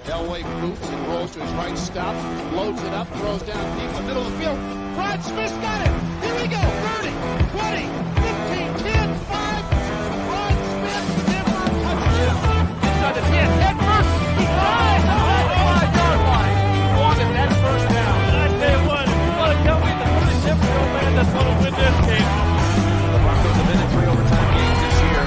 Elway boots and rolls to his right, stops, loads it up, throws down deep in the middle of the field. Rod Smith's got it. Here we go. 30, 20, 15, 10, 5. Rod Smith, Denver, touchdown. Inside the 10, head first. He flies off the 5-yard line. He wanted that first down. And I tell you what, if you want to tell me the 37-year-old man that's going to win this game. The Broncos have been in 3 overtime games this year.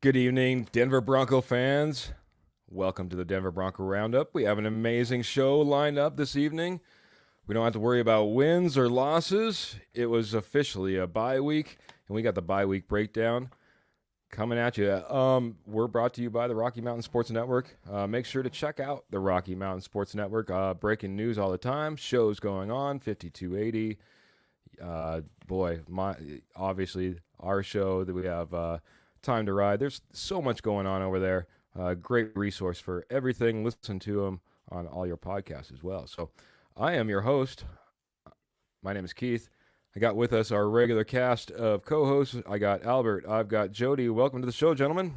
Good evening, Denver Bronco fans. Welcome to the Denver Bronco Roundup. We have an amazing show lined up this evening. We don't have to worry about wins or losses. It was officially a bye week, and we got the bye week breakdown coming at you. We're brought to you by the Rocky Mountain Sports Network. Make sure to check out the Rocky Mountain Sports Network. Breaking news all the time, shows going on, 5280. Obviously our show that we have Time to Ride. There's so much going on over there. Great resource for everything. Listen to them on all your podcasts as well. So I am your host. My name is Keith. I got with us our regular cast of co-hosts. I got Albert. I've got Jody. Welcome to the show, gentlemen.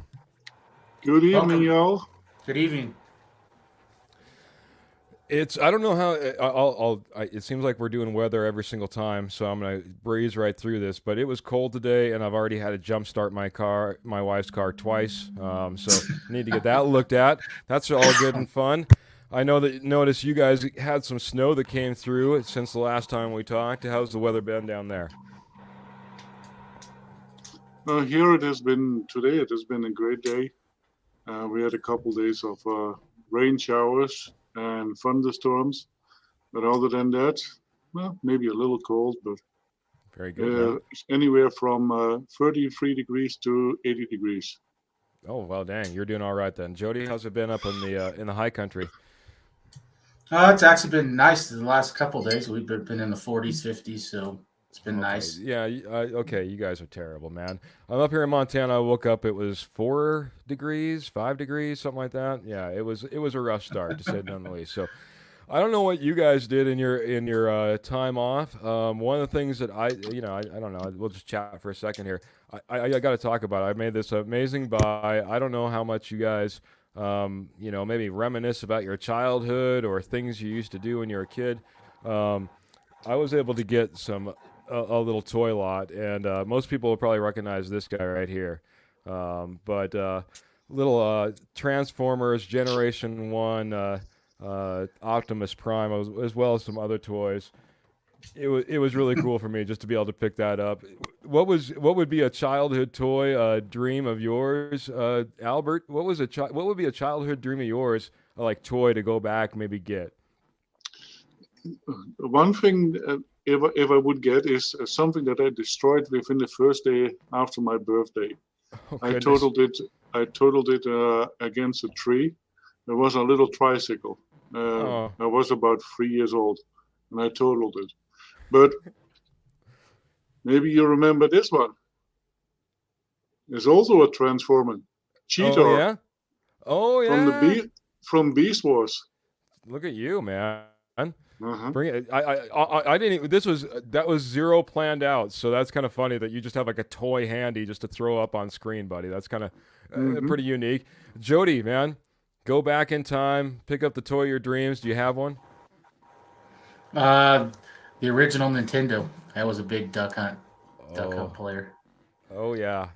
Good evening, y'all. Good evening. I don't know how, it seems like we're doing weather every single time, so I'm going to breeze right through this, but it was cold today, and I've already had to jump start my wife's car twice, so I need to get that looked at. That's all good and fun. I noticed you guys had some snow that came through since the last time we talked. How's the weather been down there? Here it has been today. It has been a great day. We had a couple days of rain showers and thunderstorms, but other than that, well, maybe a little cold, but very good. Anywhere from 33 degrees to 80 degrees. Oh well, dang, you're doing all right then. Jody, how's it been up in the high country? It's actually been nice the last couple of days. We've been in the 40s, 50s, so it's been nice. Yeah, okay, you guys are terrible, man. I'm up here in Montana. I woke up, it was 4 degrees, 5 degrees, something like that. Yeah, it was a rough start, to say none the least. So I don't know what you guys did in your time off. One of the things that I don't know, we'll just chat for a second here. I got to talk about it. I made this amazing buy. I don't know how much you guys maybe reminisce about your childhood or things you used to do when you were a kid. I was able to get a little toy lot, and most people will probably recognize this guy right here. But little Transformers Generation 1 Optimus Prime, as well as some other toys. It was really cool for me just to be able to pick that up. What would be a childhood toy dream of yours, Albert? What would be a childhood dream of yours, like toy to go back maybe get? One thing, if I would get, is something that I destroyed within the first day after my birthday. Oh, I totaled it against a tree. It was a little tricycle. I was about 3 years old, and I totaled it. But maybe you remember this one. It's also a Transformer. Cheetor. Oh yeah. From Beast Wars. Look at you, man. Uh-huh. Bring it. I didn't. That was zero planned out. So that's kind of funny that you just have like a toy handy just to throw up on screen, buddy. That's kind of pretty unique. Jody, man, go back in time, pick up the toy of your dreams. Do you have one? The original Nintendo. I was a big Duck Hunt player. Oh yeah.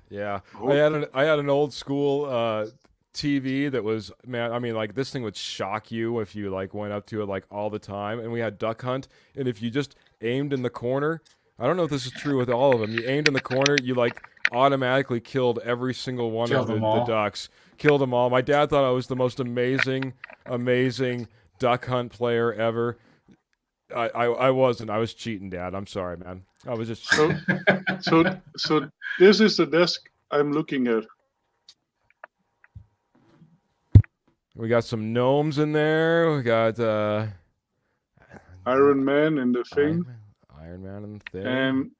Oh. I had an old school TV that was, man, I mean, like, this thing would shock you if you like went up to it like all the time. And we had Duck Hunt, and if you just aimed in the corner, I don't know if this is true with all of them, you aimed in the corner, you like automatically killed every single one of the ducks. Killed them all. My dad thought I was the most amazing Duck Hunt player ever. I wasn't. I was cheating, Dad. I'm sorry, man. I was just cheating. So this is the desk I'm looking at. We got some gnomes in there. We got Iron Man and the Thing. Iron Man and the Thing.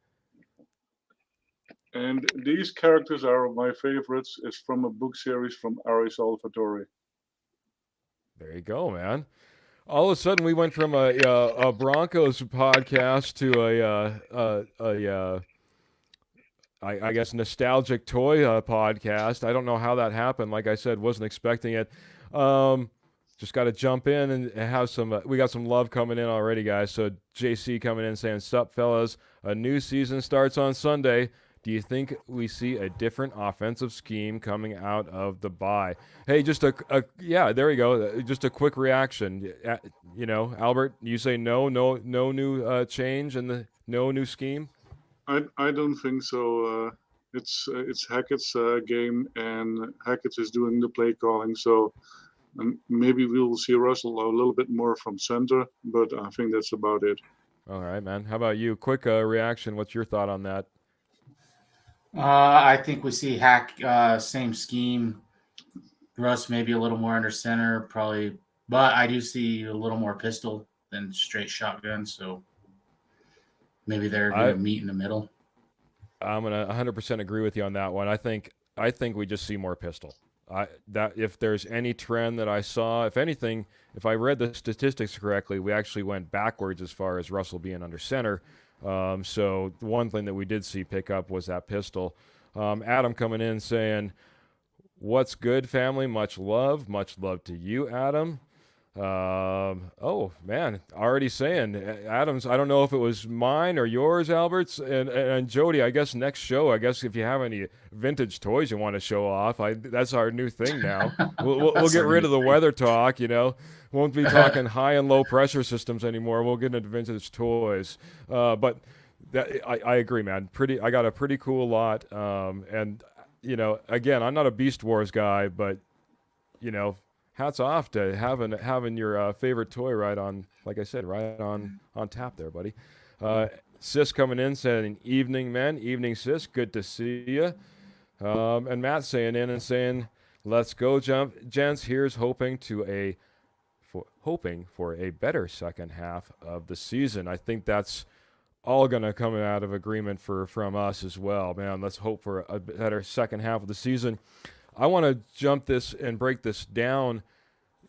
And these characters are my favorites. It's from a book series from Ari Salvatore. There you go, man. All of a sudden, we went from a Broncos podcast to I guess, nostalgic toy podcast. I don't know how that happened. Like I said, wasn't expecting it. Just got to jump in and have some. We got some love coming in already, guys. So JC coming in saying, "Sup, fellas? A new season starts on Sunday. Do you think we see a different offensive scheme coming out of the bye?" Hey, just yeah, there we go. Just a quick reaction. Albert, you say no new change and no new scheme. I don't think so. It's Hackett's game, and Hackett is doing the play calling. So maybe we will see Russell a little bit more from center, but I think that's about it. All right, man. How about you? Quick reaction. What's your thought on that? I think we see same scheme. Russ maybe a little more under center, probably, but I do see a little more pistol than straight shotgun. So maybe they're going to meet in the middle. I'm going to 100% agree with you on that one. I think we just see more pistol. That if there's any trend that I saw, if anything, if I read the statistics correctly, we actually went backwards as far as Russell being under center. So the one thing that we did see pick up was that pistol. Adam coming in saying, "What's good, family? Much love to you, Adam." Oh man, already saying Adams. I don't know if it was mine or yours, Albert's, and Jody. I guess next show. I guess if you have any vintage toys you want to show off, that's our new thing now. We'll get rid of the weather talk. Won't be talking high and low pressure systems anymore. We'll get into vintage toys. But I agree, man. I got a pretty cool lot. And again, I'm not a Beast Wars guy, but hats off to having your favorite toy right on, like I said, right on tap there, buddy. Sis coming in saying, "Evening, men. Evening, sis. Good to see you." And Matt saying, "Let's go, gents. Here's hoping for a better second half of the season." I think that's all going to come out of agreement from us as well, man. Let's hope for a better second half of the season. I want to jump this and break this down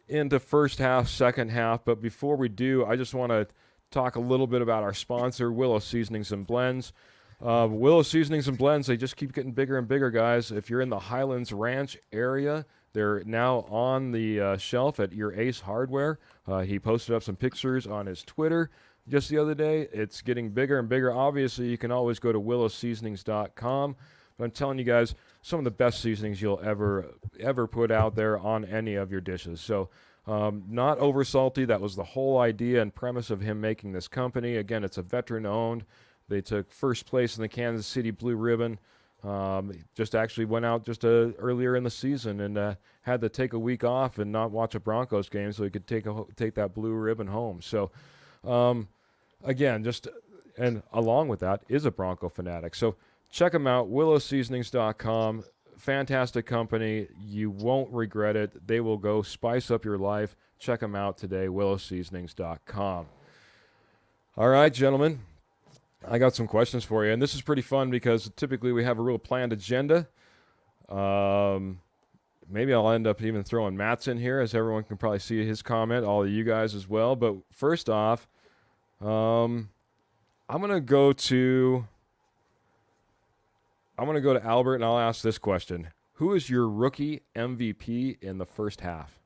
into first half, second half. But before we do, I just want to talk a little bit about our sponsor, Willow Seasonings and Blends. Willow Seasonings and Blends, they just keep getting bigger and bigger, guys. If you're in the Highlands Ranch area, they're now on the shelf at your Ace Hardware. He posted up some pictures on his Twitter just the other day. It's getting bigger and bigger. Obviously, you can always go to willowseasonings.com. But I'm telling you guys, some of the best seasonings you'll ever put out there on any of your dishes. So not over salty. That was the whole idea and premise of him making this company. Again, it's a veteran-owned. They took first place in the Kansas City Blue Ribbon. Just actually went out just earlier in the season and had to take a week off and not watch a Broncos game so he could take that blue ribbon home. So again, and along with that is a Bronco fanatic. So check them out, willowseasonings.com. Fantastic company. You won't regret it. They will go spice up your life. Check them out today, willowseasonings.com. All right, gentlemen, I got some questions for you. And this is pretty fun because typically we have a real planned agenda. Maybe I'll end up even throwing Matt's in here, as everyone can probably see his comment, all of you guys as well. But first off, I'm going to go to Albert, and I'll ask this question. Who is your rookie MVP in the first half?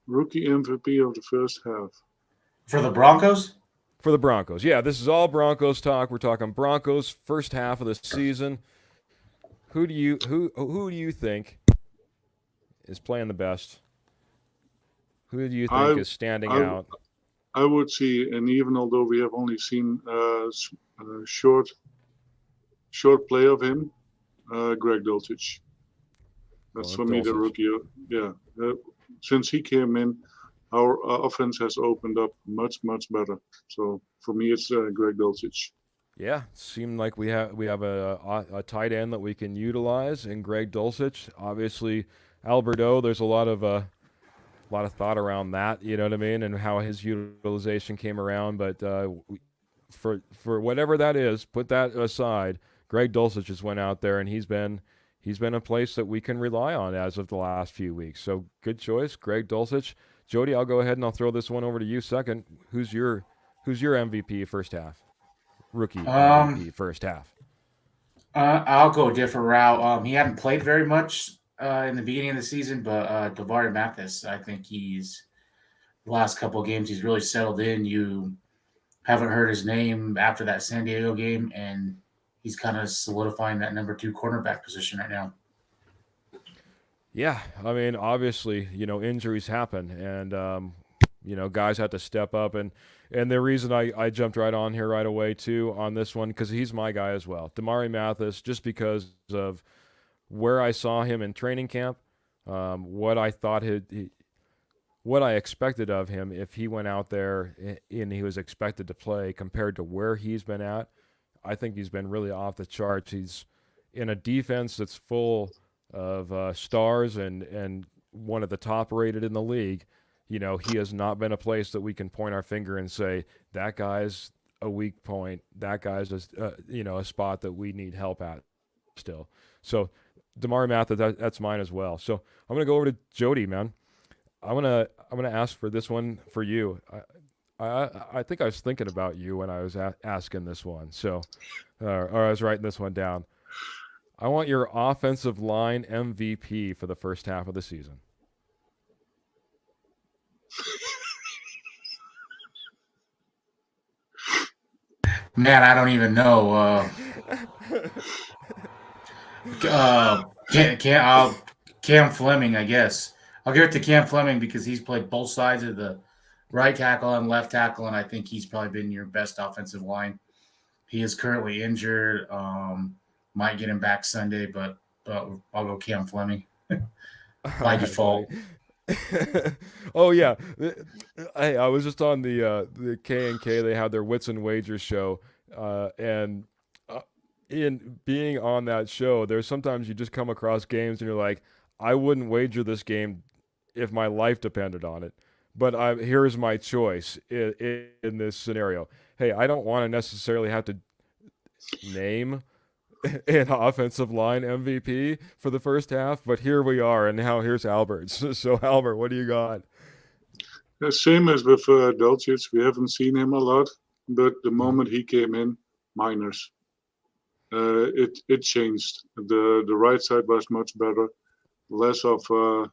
Rookie MVP of the first half. For the Broncos? For the Broncos. Yeah, this is all Broncos talk. We're talking Broncos first half of the season. Who do you think is playing the best? Who do you think is standing out? I would see, and even although we have only seen short play of him, Greg Dulcich. That's for me the rookie. Yeah, since he came in, our offense has opened up much better. So for me, it's Greg Dulcich. Yeah, seemed like we have a tight end that we can utilize in Greg Dulcich. Obviously, Alberto. There's a lot of thought around that. You know what I mean, and how his utilization came around. But for whatever that is, put that aside. Greg Dulcich just went out there, and he's been a place that we can rely on as of the last few weeks. So good choice, Greg Dulcich. Jody, I'll go ahead and I'll throw this one over to you second. Who's your MVP first half? Rookie MVP first half. I'll go a different route. He hadn't played very much in the beginning of the season, but Davari Mathis, I think the last couple of games, he's really settled in. You haven't heard his name after that San Diego game, and he's kind of solidifying that number 2 cornerback position right now. Yeah, I mean, obviously, injuries happen, and guys have to step up, and the reason I jumped right on here right away too on this one, because he's my guy as well, Damari Mathis, just because of where I saw him in training camp, what I thought what I expected of him if he went out there and he was expected to play compared to where he's been at. I think he's been really off the charts. He's in a defense that's full of stars and one of the top rated in the league. He has not been a place that we can point our finger and say that guy's a weak point. That guy's a spot that we need help at still. So Damari Mathis, that's mine as well. So I'm gonna go over to Jody, man. I'm gonna ask for this one for you. I think I was thinking about you when I was asking this one. So, or I was writing this one down. I want your offensive line MVP for the first half of the season. Man, I don't even know. Cam Fleming, I guess. I'll give it to Cam Fleming because he's played both sides of the right tackle and left tackle, and I think he's probably been your best offensive line. He is currently injured. Might get him back Sunday, but I'll go Cam Fleming by default. Oh yeah, I was just on the K&K. They had their Wits and Wagers show, and in being on that show, there's sometimes you just come across games and you're like, I wouldn't wager this game if my life depended on it. But here's my choice in this scenario. Hey, I don't want to necessarily have to name an offensive line MVP for the first half, but here we are, and now here's Albert's. So, Albert, what do you got? Same as with Dulcich. We haven't seen him a lot, but the moment he came in, minors. It changed. The right side was much better, less of a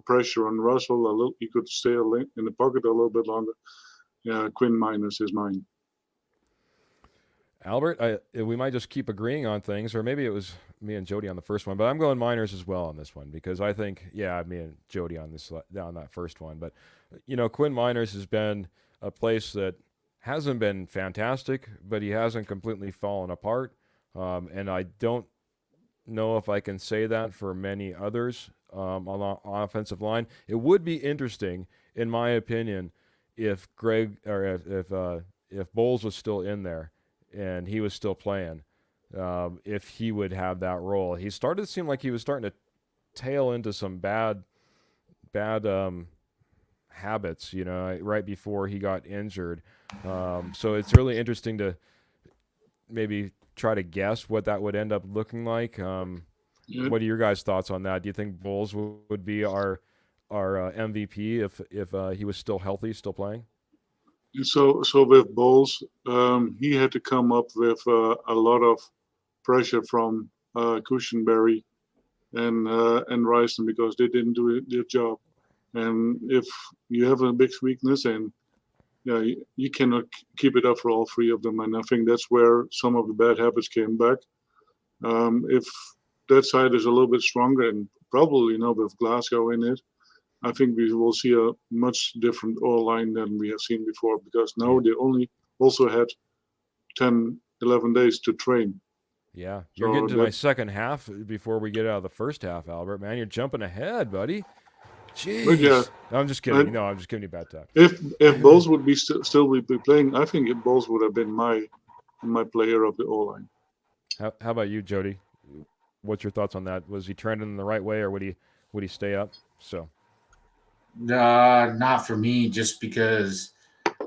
pressure on Russell. He could stay in the pocket a little bit longer. Yeah, Quinn Miners is mine. Albert, we might just keep agreeing on things, or maybe it was me and Jody on the first one, but I'm going Miners as well on this one because I think, me and Jody on that first one. But, Quinn Miners has been a place that hasn't been fantastic, but he hasn't completely fallen apart. And I don't know if I can say that for many others on the offensive line. It would be interesting, in my opinion, if if Bowles was still in there and he was still playing, if he would have that role. He started to seem like he was starting to tail into some bad habits, right before he got injured. So it's really interesting to maybe try to guess what that would end up looking like. What are your guys' thoughts on that? Do you think Bowles would be our MVP if he was still healthy, still playing? So with Bowles, he had to come up with a lot of pressure from Cushenberry and Ryson because they didn't do their job. And if you have a big weakness, and you cannot keep it up for all three of them. And I think that's where some of the bad habits came back. If that side is a little bit stronger, and probably with Glasgow in it, I think we will see a much different O-line than we have seen before because now they also had 10, 11 days to train. Yeah, you're getting to my second half before we get out of the first half, Albert. Man, you're jumping ahead, buddy. Jeez. Yeah, I'm just kidding. I'm just giving you a bad time. If Bowles would be still be playing, I think Bowles would have been my my player of the O-line. How about you, Jody? What's your thoughts on that? Was he trending in the right way, or would he stay up? So, Not for me, just because.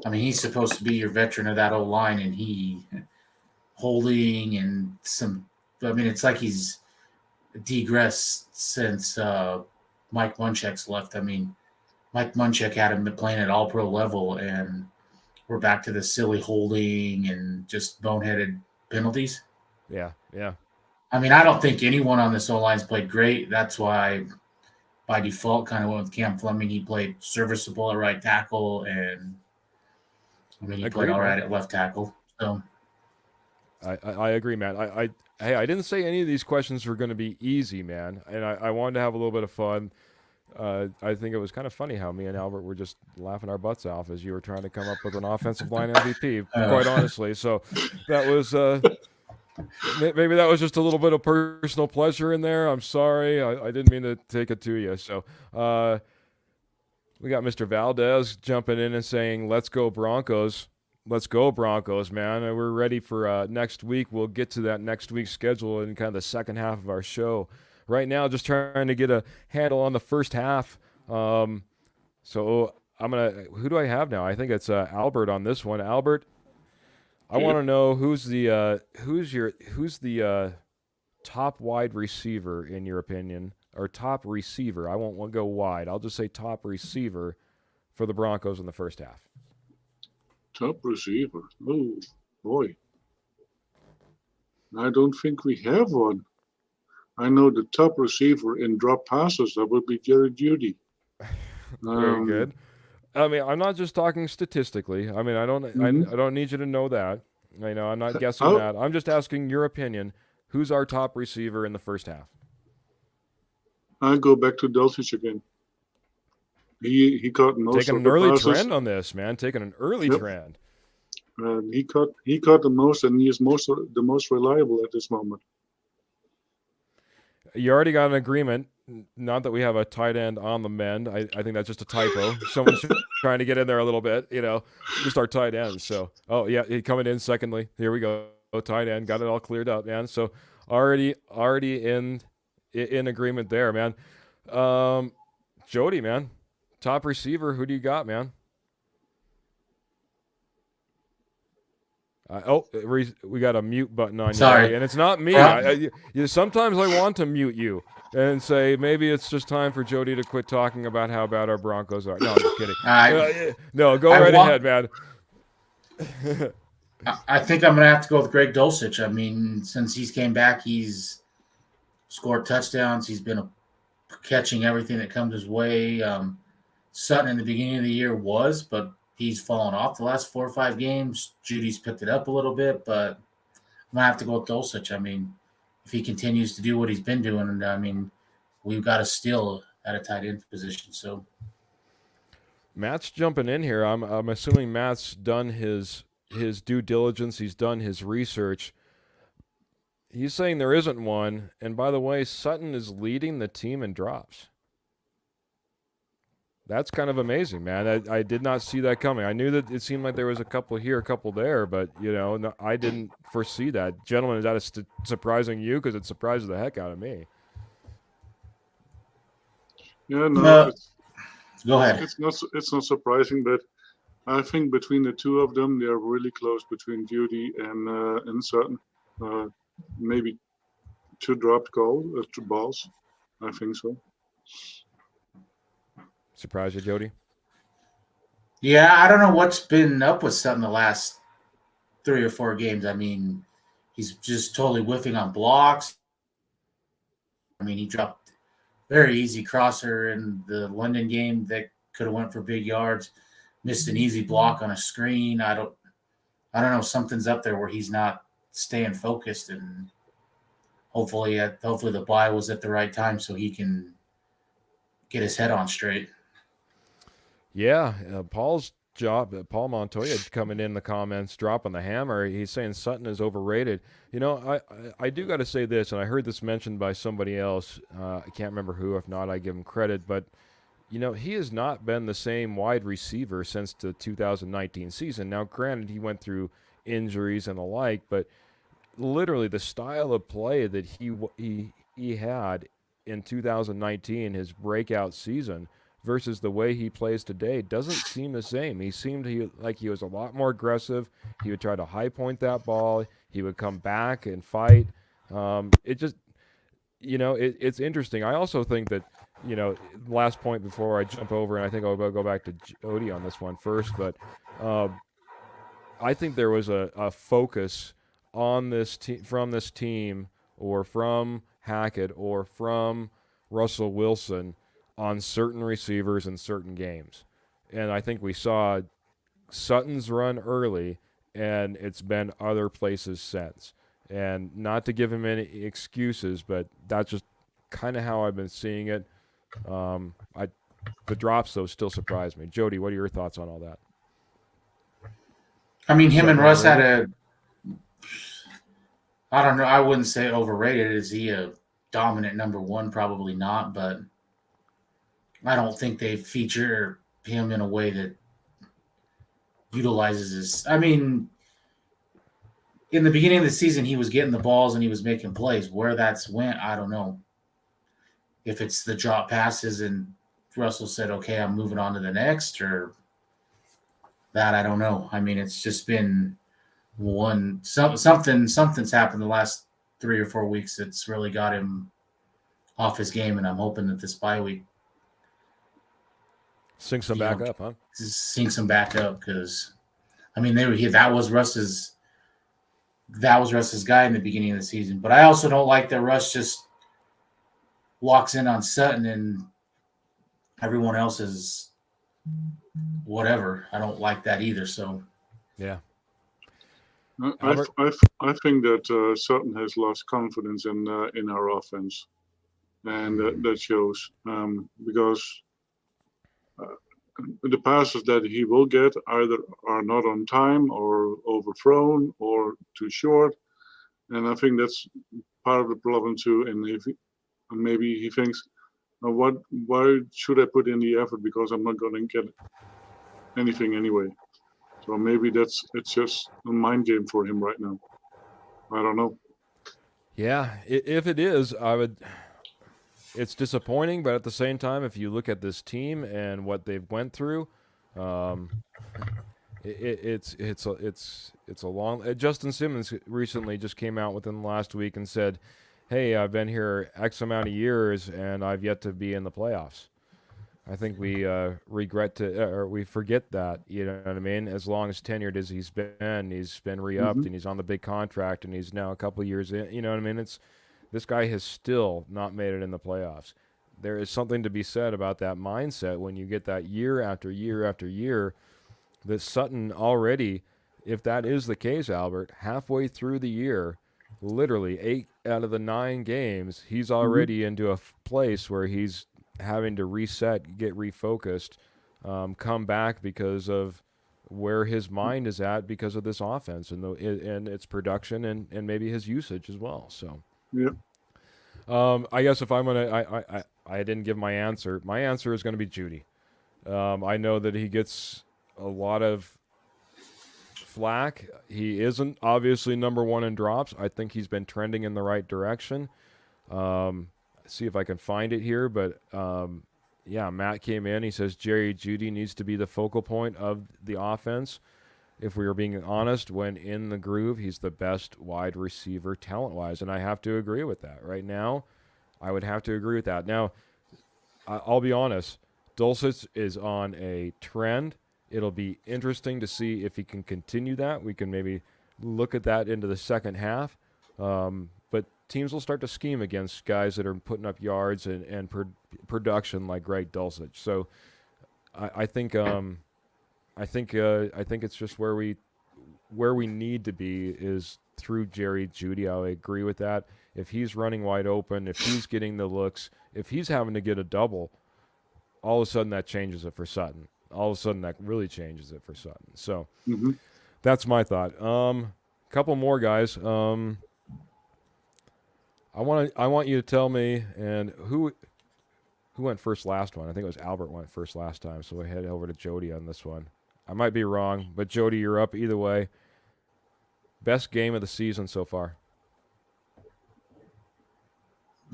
I mean, he's supposed to be your veteran of that O-line, and he holding and some. I mean, it's like he's degressed since Mike Munchak's left. I mean, Mike Munchak had him playing at all-pro level, and we're back to the silly holding and just boneheaded penalties. yeah. I mean, I don't think anyone on this O-line's played great. That's why, by default, kind of went with Cam Fleming. He played serviceable at right tackle, and I mean, he played all right at left tackle. So, I agree, man. I didn't say any of these questions were going to be easy, man, and I wanted to have a little bit of fun. I think it was kind of funny how me and Albert were just laughing our butts off as you were trying to come up with an offensive line MVP, quite honestly. So that was maybe that was just a little bit of personal pleasure in there. I'm sorry. I didn't mean to take it to you. So we got Mr. Valdez jumping in and saying, let's go Broncos. Let's go Broncos, man. And we're ready for next week. We'll get to that next week's schedule in kind of the second half of our show. Right now, just trying to get a handle on the first half. So who do I have now? I think it's Albert on this one. Albert, I want to know who's the top wide receiver in your opinion, or top receiver. I won't go wide. I'll just say top receiver for the Broncos in the first half. Top receiver. Oh boy, I don't think we have one. I know the top receiver in drop passes, that would be Jerry Jeudy. Very good. I mean, I'm not just talking statistically. I mean, I don't need you to know that. I know I'm not guessing that. I'm just asking your opinion. Who's our top receiver in the first half? I go back to Dulcich again. He caught most taking of an early passes. Trend on this, man. Taking an early trend. And he caught the most, and he is the most reliable at this moment. You already got an agreement. Not that we have a tight end on the mend. I think that's just a typo. Someone's trying to get in there a little bit, just our tight end. So, he coming in secondly. Here we go. Tight end. Got it all cleared up, man. So already in agreement there, man. Jody, man. Top receiver, who do you got, man? We got a mute button on you. Sorry. And it's not me. Sometimes I want to mute you and say maybe it's just time for Jody to quit talking about how bad our Broncos are. No, I'm just kidding. No, go right ahead, man. I think I'm going to have to go with Greg Dulcich. I mean, since he's came back, he's scored touchdowns. He's been catching everything that comes his way. Sutton in the beginning of the year but he's fallen off the last 4 or 5 games. Judy's picked it up a little bit, but I'm going to have to go with Dulcich. I mean, if he continues to do what he's been doing, I mean, we've got a steal at a tight end position. So Matt's jumping in here. I'm assuming Matt's done his due diligence. He's done his research. He's saying there isn't one. And by the way, Sutton is leading the team in drops. That's kind of amazing, man. I did not see that coming. I knew that it seemed like there was a couple here, a couple there, but, no, I didn't foresee that. Gentlemen, is that surprising you? Because it surprises the heck out of me. Yeah, no. Go ahead. It's not surprising, but I think between the two of them, they're really close between Jeudy and Sutton. Maybe 2 dropped balls. I think so. Surprise you, Jody? Yeah, I don't know what's been up with Sutton the last 3 or 4 games. I mean, he's just totally whiffing on blocks. I mean, he dropped very easy crosser in the London game that could have went for big yards. Missed an easy block on a screen. I don't know. Something's up there where he's not staying focused, and hopefully the bye was at the right time so he can get his head on straight. Yeah, Paul Montoya coming in the comments, dropping the hammer. He's saying Sutton is overrated. I do got to say this, and I heard this mentioned by somebody else. I can't remember who. If not, I give him credit. But, he has not been the same wide receiver since the 2019 season. Now, granted, he went through injuries and the like, but literally the style of play that he had in 2019, his breakout season, versus the way he plays today doesn't seem the same. He seemed like he was a lot more aggressive. He would try to high point that ball. He would come back and fight. It just, it's interesting. I also think that, last point before I jump over, and I think I'll go back to Jody on this one first, but I think there was a focus on this from this team, or from Hackett, or from Russell Wilson, on certain receivers in certain games. And I think we saw Sutton's run early, and it's been other places since. And not to give him any excuses, but that's just kind of how I've been seeing it. The drops, though, still surprise me. Jody, what are your thoughts on all that? I mean, him and Russ had I don't know, I wouldn't say overrated. Is he a dominant number one? Probably not, but I don't think they feature him in a way that utilizes his. I mean, in the beginning of the season, he was getting the balls and he was making plays. Where that's went, I don't know. If it's the drop passes and Russell said, okay, I'm moving on to the next, or that, I don't know. I mean, it's just been something's happened the last 3 or 4 weeks that's really got him off his game, and I'm hoping that this bye week sinks him back up, huh? Sinks him back up, because I mean that was Russ's guy in the beginning of the season. But I also don't like that Russ just locks in on Sutton and everyone else is whatever. I don't like that either. So yeah. I think that Sutton has lost confidence in our offense, and that shows because the passes that he will get either are not on time, or overthrown, or too short, and I think that's part of the problem too. And maybe he thinks, why should I put in the effort, because I'm not going to get anything anyway. So maybe it's just a mind game for him right now. I don't know. Yeah, if it is, it's disappointing, but at the same time, if you look at this team and what they've went through, it's a long. Justin Simmons recently just came out within the last week and said, "Hey, I've been here X amount of years and I've yet to be in the playoffs." I think we we forget that, you know what I mean? As long as tenured as he's been re-upped, and he's on the big contract, and he's now a couple of years in, you know what I mean? This guy has still not made it in the playoffs. There is something to be said about that mindset when you get that year after year after year. That Sutton already, if that is the case, Albert, halfway through the year, literally 8 out of the 9 games, he's already into a place where he's having to reset, get refocused, come back because of where his mind is at because of this offense and its production and maybe his usage as well. So, yeah. I guess if I'm gonna, I didn't give my answer. My answer is going to be Judy. I know that he gets a lot of flack. He isn't obviously number one in drops. I think he's been trending in the right direction. See if I can find it here, but yeah, Matt came in. He says Jerry Jeudy needs to be the focal point of the offense. If we are being honest, when in the groove, he's the best wide receiver talent-wise, and I have to agree with that. Right now, I would have to agree with that. Now, I'll be honest, Dulcich is on a trend. It'll be interesting to see if he can continue that. We can maybe look at that into the second half. But teams will start to scheme against guys that are putting up yards and production like Greg Dulcich. So I think it's just where we need to be is through Jerry Jeudy. I agree with that. If he's running wide open, if he's getting the looks, if he's having to get a double, all of a sudden that changes it for Sutton. All of a sudden that really changes it for Sutton. So that's my thought. Couple more guys. I want you to tell me, and who went first last one? I think it was Albert went first last time, so we'll head over to Jody on this one. I might be wrong, but Jody, you're up either way. best game of the season so far?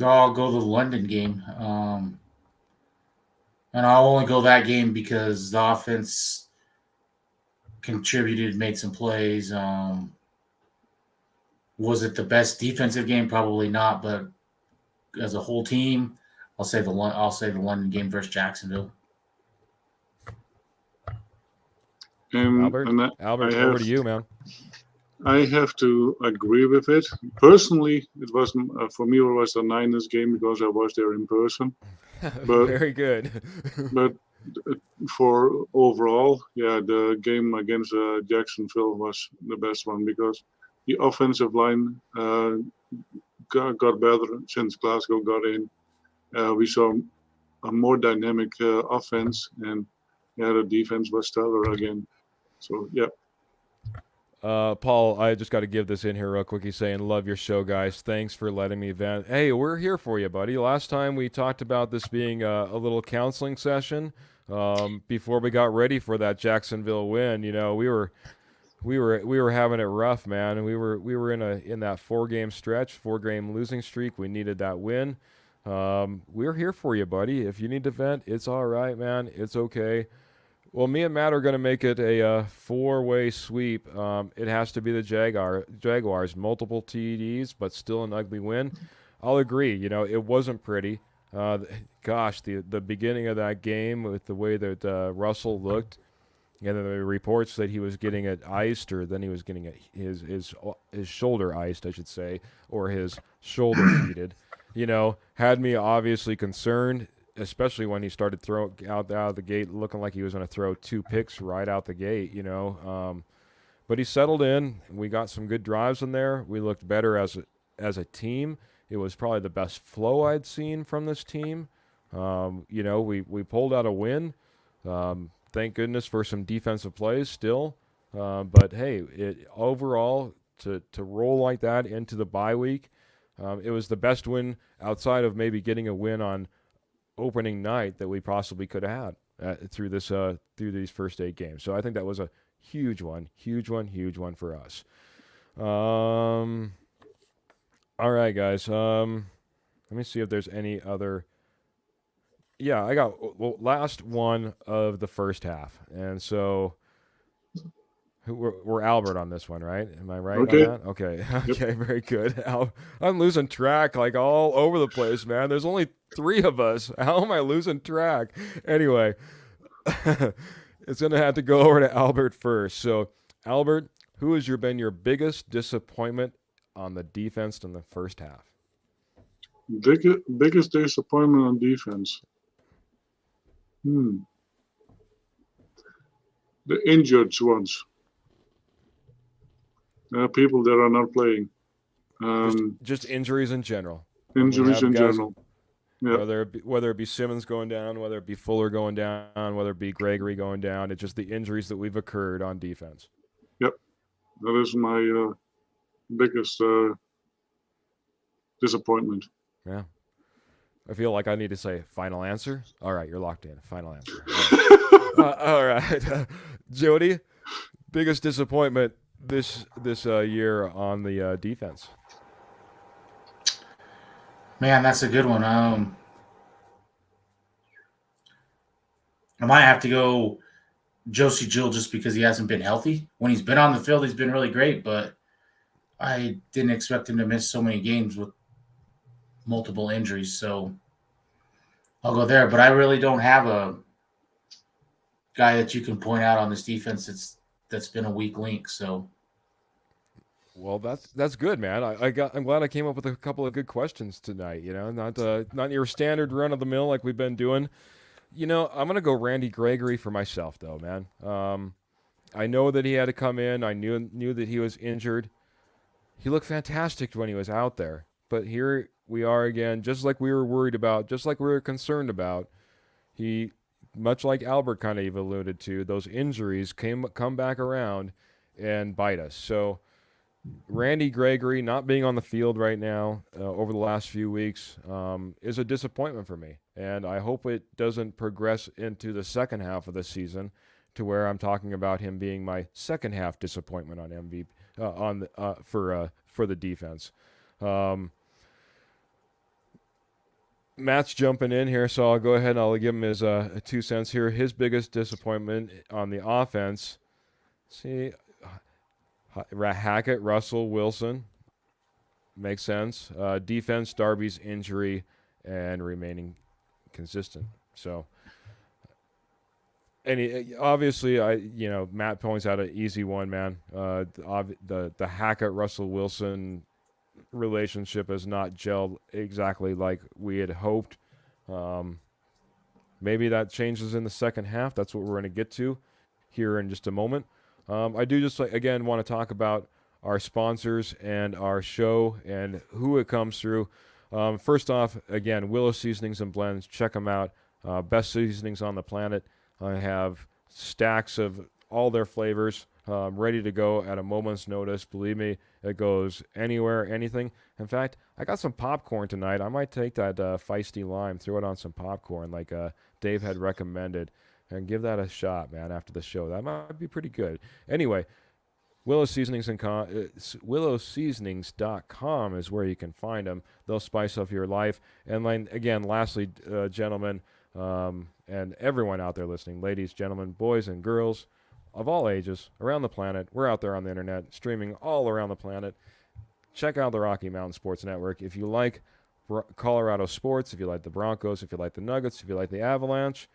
I'll go the London game. And I'll only go that game because the offense contributed, made some plays. Was it the best defensive game? Probably not, but as a whole team, I'll say the London game versus Jacksonville. Albert, I over to you, man. I have to agree with it. Personally, it was for me. It was the Niners game because I was there in person. But, very good. But for overall, yeah, the game against Jacksonville was the best one because the offensive line got better since Glasgow got in. We saw a more dynamic offense, and the defense was stellar again. So yeah. Paul, I just got to give this in here real quick. He's saying, love your show, guys. Thanks for letting me vent. Hey, we're here for you, buddy. Last time we talked about this being a little counseling session before we got ready for that Jacksonville win. You know, we were having it rough, man, and we were in that 4-game stretch, 4-game losing streak. We needed that win. We're here for you, buddy. If you need to vent, it's all right, man. It's okay. Well, me and Matt are going to make it a 4-way sweep. It has to be the Jaguars. Multiple TDs, but still an ugly win. I'll agree. You know, it wasn't pretty. The beginning of that game with the way that Russell looked, and then the reports that he was getting it iced, or then he was getting his shoulder iced, I should say, or his shoulder heated, you know, had me obviously concerned, especially when he started throwing out of the gate looking like he was going to throw 2 picks right out the gate, you know. But he settled in. We got some good drives in there. We looked better as a team. It was probably the best flow I'd seen from this team. You know, we pulled out a win. Thank goodness for some defensive plays still. But, hey, overall, to roll like that into the bye week, it was the best win outside of maybe getting a win on opening night that we possibly could have had through these first 8 games. So I think that was a huge one for us. All right, guys. Let me see if there's any other. Yeah, I got last one of the first half, and so we're Albert on this one, right? Am I right Okay. on that? Okay. Okay, very good. I'm losing track like all over the place, man. There's only 3 of us. How am I losing track? Anyway, it's going to have to go over to Albert first. So, Albert, who has been your biggest disappointment on the defense in the first half? Biggest disappointment on defense. The injured ones. People that are not playing. Just injuries in general. Injuries in general. Yeah. Whether it be Simmons going down, whether it be Fuller going down, whether it be Gregory going down, it's just the injuries that we've occurred on defense. Yep. That is my biggest disappointment. Yeah. I feel like I need to say final answer. All right, you're locked in. Final answer. All right. Jody, biggest disappointment this year on the defense? Man, that's a good one. I might have to go Josie Jill just because he hasn't been healthy. When he's been on the field, he's been really great, but I didn't expect him to miss so many games with multiple injuries. So I'll go there, but I really don't have a guy that you can point out on this defense that's been a weak link. So, well, that's good, man. I'm glad I came up with a couple of good questions tonight. You know, not your standard run of the mill like we've been doing. You know, I'm gonna go Randy Gregory for myself, though, man. I know that he had to come in. I knew that he was injured. He looked fantastic when he was out there, but here we are again, just like we were worried about, just like we were concerned about. He, much like Albert kind of alluded to, those injuries come back around and bite us. So Randy Gregory not being on the field right now over the last few weeks is a disappointment for me. And I hope it doesn't progress into the second half of the season to where I'm talking about him being my second half disappointment on for the defense. Matt's jumping in here, so I'll go ahead and I'll give him his 2 cents here. His biggest disappointment on the offense. See, Hackett, Russell, Wilson. Makes sense. Defense, Darby's injury, and remaining consistent. So, obviously, Matt points out an easy one, man. The Hackett Russell Wilson relationship has not gelled exactly like we had hoped. Maybe that changes in the second half. That's what we're going to get to here in just a moment. I do just again want to talk about our sponsors and our show and who it comes through. First off, again, Willow Seasonings and Blends. Check them out. Best seasonings on the planet. I have stacks of all their flavors ready to go at a moment's notice. Believe me, it goes anywhere, anything. In fact, I got some popcorn tonight. I might take that feisty lime, throw it on some popcorn like Dave had recommended, and give that a shot, man, after the show. That might be pretty good. Anyway, WillowSeasonings.com is where you can find them. They'll spice up your life. And then, again, lastly, gentlemen, and everyone out there listening, ladies, gentlemen, boys, and girls of all ages around the planet. We're out there on the internet, streaming all around the planet. Check out the Rocky Mountain Sports Network. If you like Colorado sports, if you like the Broncos, if you like the Nuggets, if you like the Avalanche,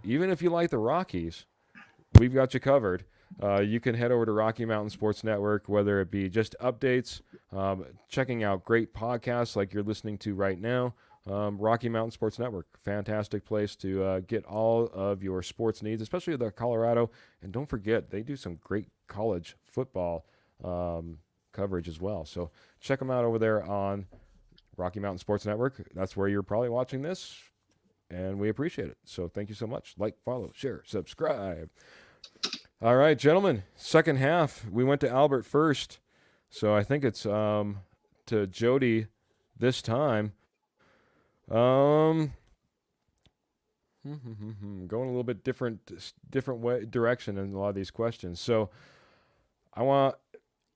even if you like the Rockies, we've got you covered. You can head over to Rocky Mountain Sports Network, whether it be just updates, checking out great podcasts like you're listening to right now. Rocky Mountain Sports Network, fantastic place to get all of your sports needs, especially the Colorado. And don't forget, they do some great college football coverage as well. So check them out over there on Rocky Mountain Sports Network. That's where you're probably watching this, and we appreciate it. So thank you so much. Like, follow, share, subscribe. All right, gentlemen, second half. We went to Albert first, so I think it's to Jody this time. Going a little bit different direction in a lot of these questions. So I want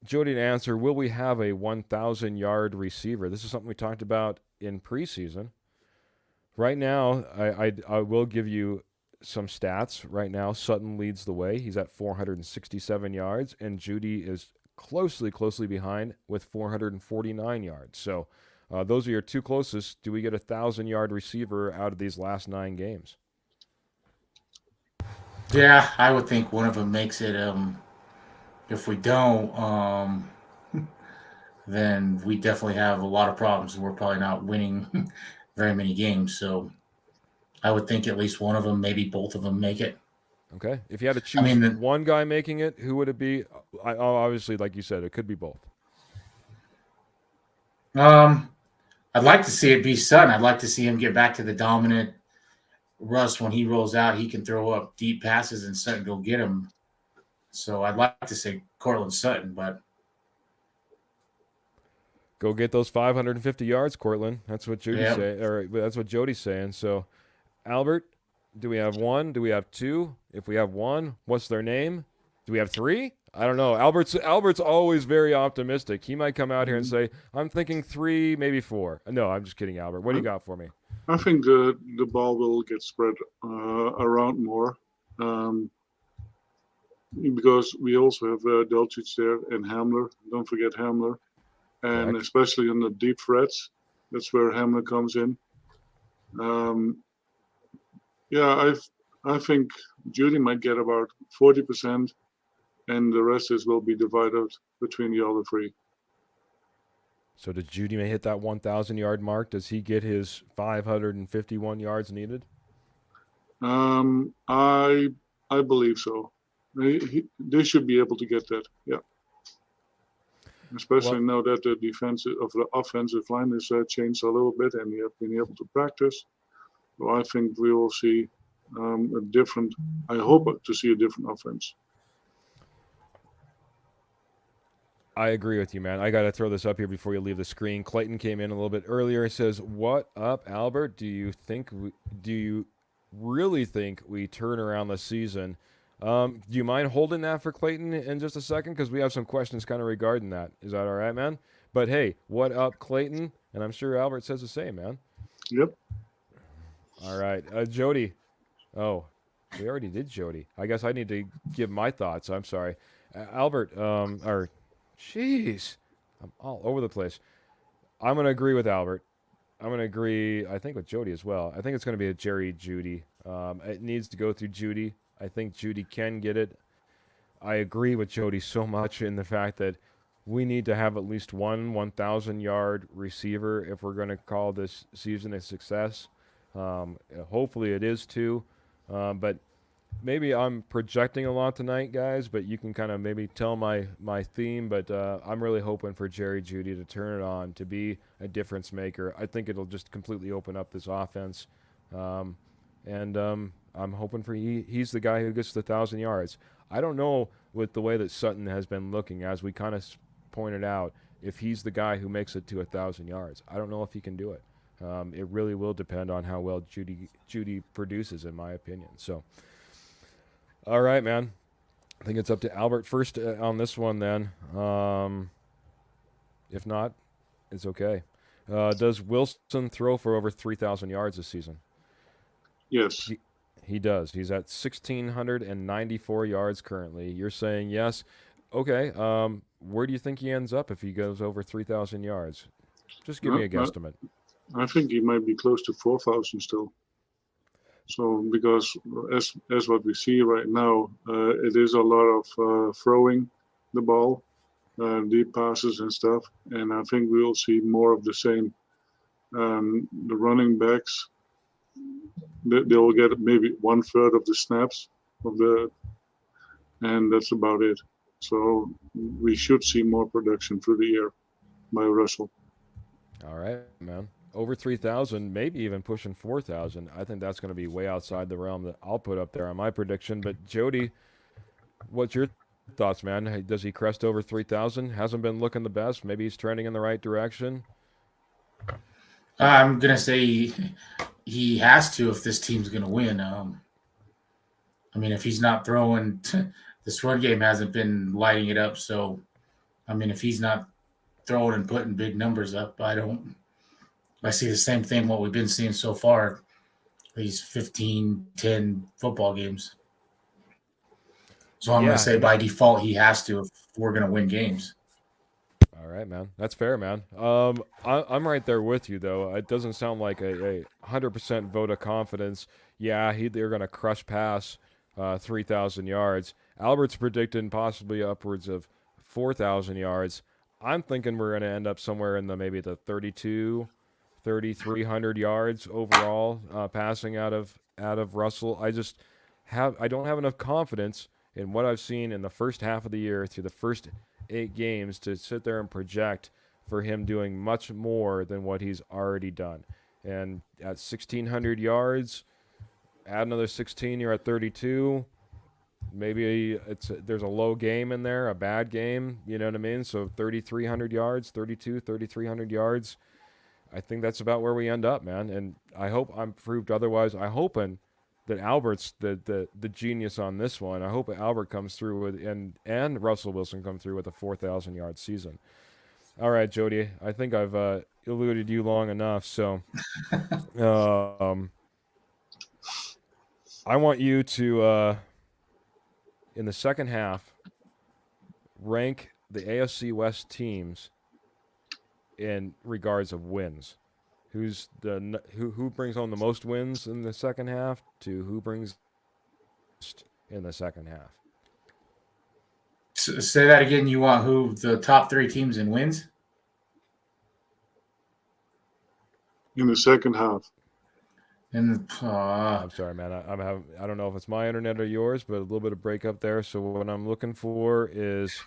Jody to answer, will we have a 1,000-yard receiver? This is something we talked about in preseason. Right now, I will give you some stats. Right now, Sutton leads the way. He's at 467 yards, and Judy is closely behind with 449 yards. So those are your two closest. Do we get a 1,000-yard receiver out of these last 9 games? Yeah, I would think one of them makes it. If we don't, then we definitely have a lot of problems. We're probably not winning very many games. So I would think at least one of them, maybe both of them, make it. Okay. If you had to choose one guy making it, who would it be? Obviously, like you said, it could be both. I'd like to see it be Sutton. I'd like to see him get back to the dominant Russ. When he rolls out, he can throw up deep passes and Sutton go get him. So I'd like to say Cortland Sutton, but go get those 550 yards, Cortland. That's what Jody's saying, or that's what Jody's saying. So, Albert, do we have one? Do we have two? If we have one, what's their name? Do we have 3? I don't know. Albert's always very optimistic. He might come out here and say, "I'm thinking 3, maybe 4." No, I'm just kidding, Albert. What do you got for me? I think the ball will get spread around more. Because we also have Delcic there and Hamler. Don't forget Hamler. And Correct. Especially in the deep threats, that's where Hamler comes in. I think Judy might get about 40%, and the rest will be divided between the other 3. So does Judy may hit that 1,000-yard mark? Does he get his 551 yards needed? I believe so. They should be able to get that. Yeah. Especially now that the offensive line has changed a little bit, and we have been able to practice. So I think we will see I hope to see a different offense. I agree with you, man. I got to throw this up here before you leave the screen. Clayton came in a little bit earlier. He says, "What up, Albert? Do you really think we turn around the season Do you mind holding that for Clayton in just a second? Because we have some questions kind of regarding that. Is that all right, man? But hey, what up, Clayton? And I'm sure Albert says the same, man. Yep. All right. Jody. Oh, we already did Jody. I guess I need to give my thoughts. I'm sorry. Albert, jeez. I'm all over the place. I'm going to agree with Albert. I'm going to agree, I think, with Jody as well. I think it's going to be a Jerry Judy. It needs to go through Judy. I think Judy can get it. I agree with Jody so much in the fact that we need to have at least one 1,000-yard receiver if we're going to call this season a success. Hopefully it is too. But maybe I'm projecting a lot tonight, guys, but you can kind of maybe tell my theme. But I'm really hoping for Jerry Jeudy to turn it on, to be a difference maker. I think it'll just completely open up this offense. And I'm hoping for he's the guy who gets the 1,000 yards. I don't know with the way that Sutton has been looking, as we kind of pointed out, if he's the guy who makes it to 1,000 yards. I don't know if he can do it. It really will depend on how well Jeudy produces, in my opinion. So, all right, man. I think it's up to Albert first on this one then. If not, it's okay. Does Wilson throw for over 3,000 yards this season? Yes. He does. He's at 1,694 yards currently. You're saying yes. Okay. Where do you think he ends up if he goes over 3,000 yards? Just give me a guesstimate. I think he might be close to 4,000 still. So because as what we see right now, it is a lot of throwing the ball, deep passes and stuff. And I think we will see more of the same. The running backs, they will get maybe 1/3 of the snaps and that's about it. So we should see more production through the year by Russell. All right, man. Over 3,000, maybe even pushing 4,000. I think that's going to be way outside the realm that I'll put up there on my prediction. But Jody, what's your thoughts, man? Does he crest over 3,000? Hasn't been looking the best. Maybe he's trending in the right direction. I'm going to say he has to if this team's going to win. I mean, if he's not throwing, this run game hasn't been lighting it up. So, I mean, if he's not throwing and putting big numbers up, I see the same thing what we've been seeing so far, these 15-10 football games. So I'm going to say by default he has to if we're going to win games. All right, man. That's fair, man. I'm right there with you, though. It doesn't sound like a 100% vote of confidence. Yeah, they're going to crush past 3,000 yards. Albert's predicting possibly upwards of 4,000 yards. I'm thinking we're going to end up somewhere in maybe the 3,300 yards overall passing out of Russell. I don't have enough confidence in what I've seen in the first half of the year through the first 8 games to sit there and project for him doing much more than what he's already done. And at 1,600 yards, add another 16, you're at 32. Maybe there's a low game in there, a bad game, you know what I mean? So 3,300 yards, 3,300 yards. I think that's about where we end up, man. And I hope I'm proved otherwise. I'm hoping that Albert's the genius on this one. I hope Albert comes through with and Russell Wilson come through with a 4,000-yard season. All right, Jody, I think I've eluded you long enough. So I want you to, in the second half, rank the AFC West teams in regards of wins. Who brings home the most wins in the second half to who brings in the second half? Say that again. You want who the top 3 teams in wins? In the second half. I'm sorry, man. I don't know if it's my internet or yours, but a little bit of breakup there. So what I'm looking for is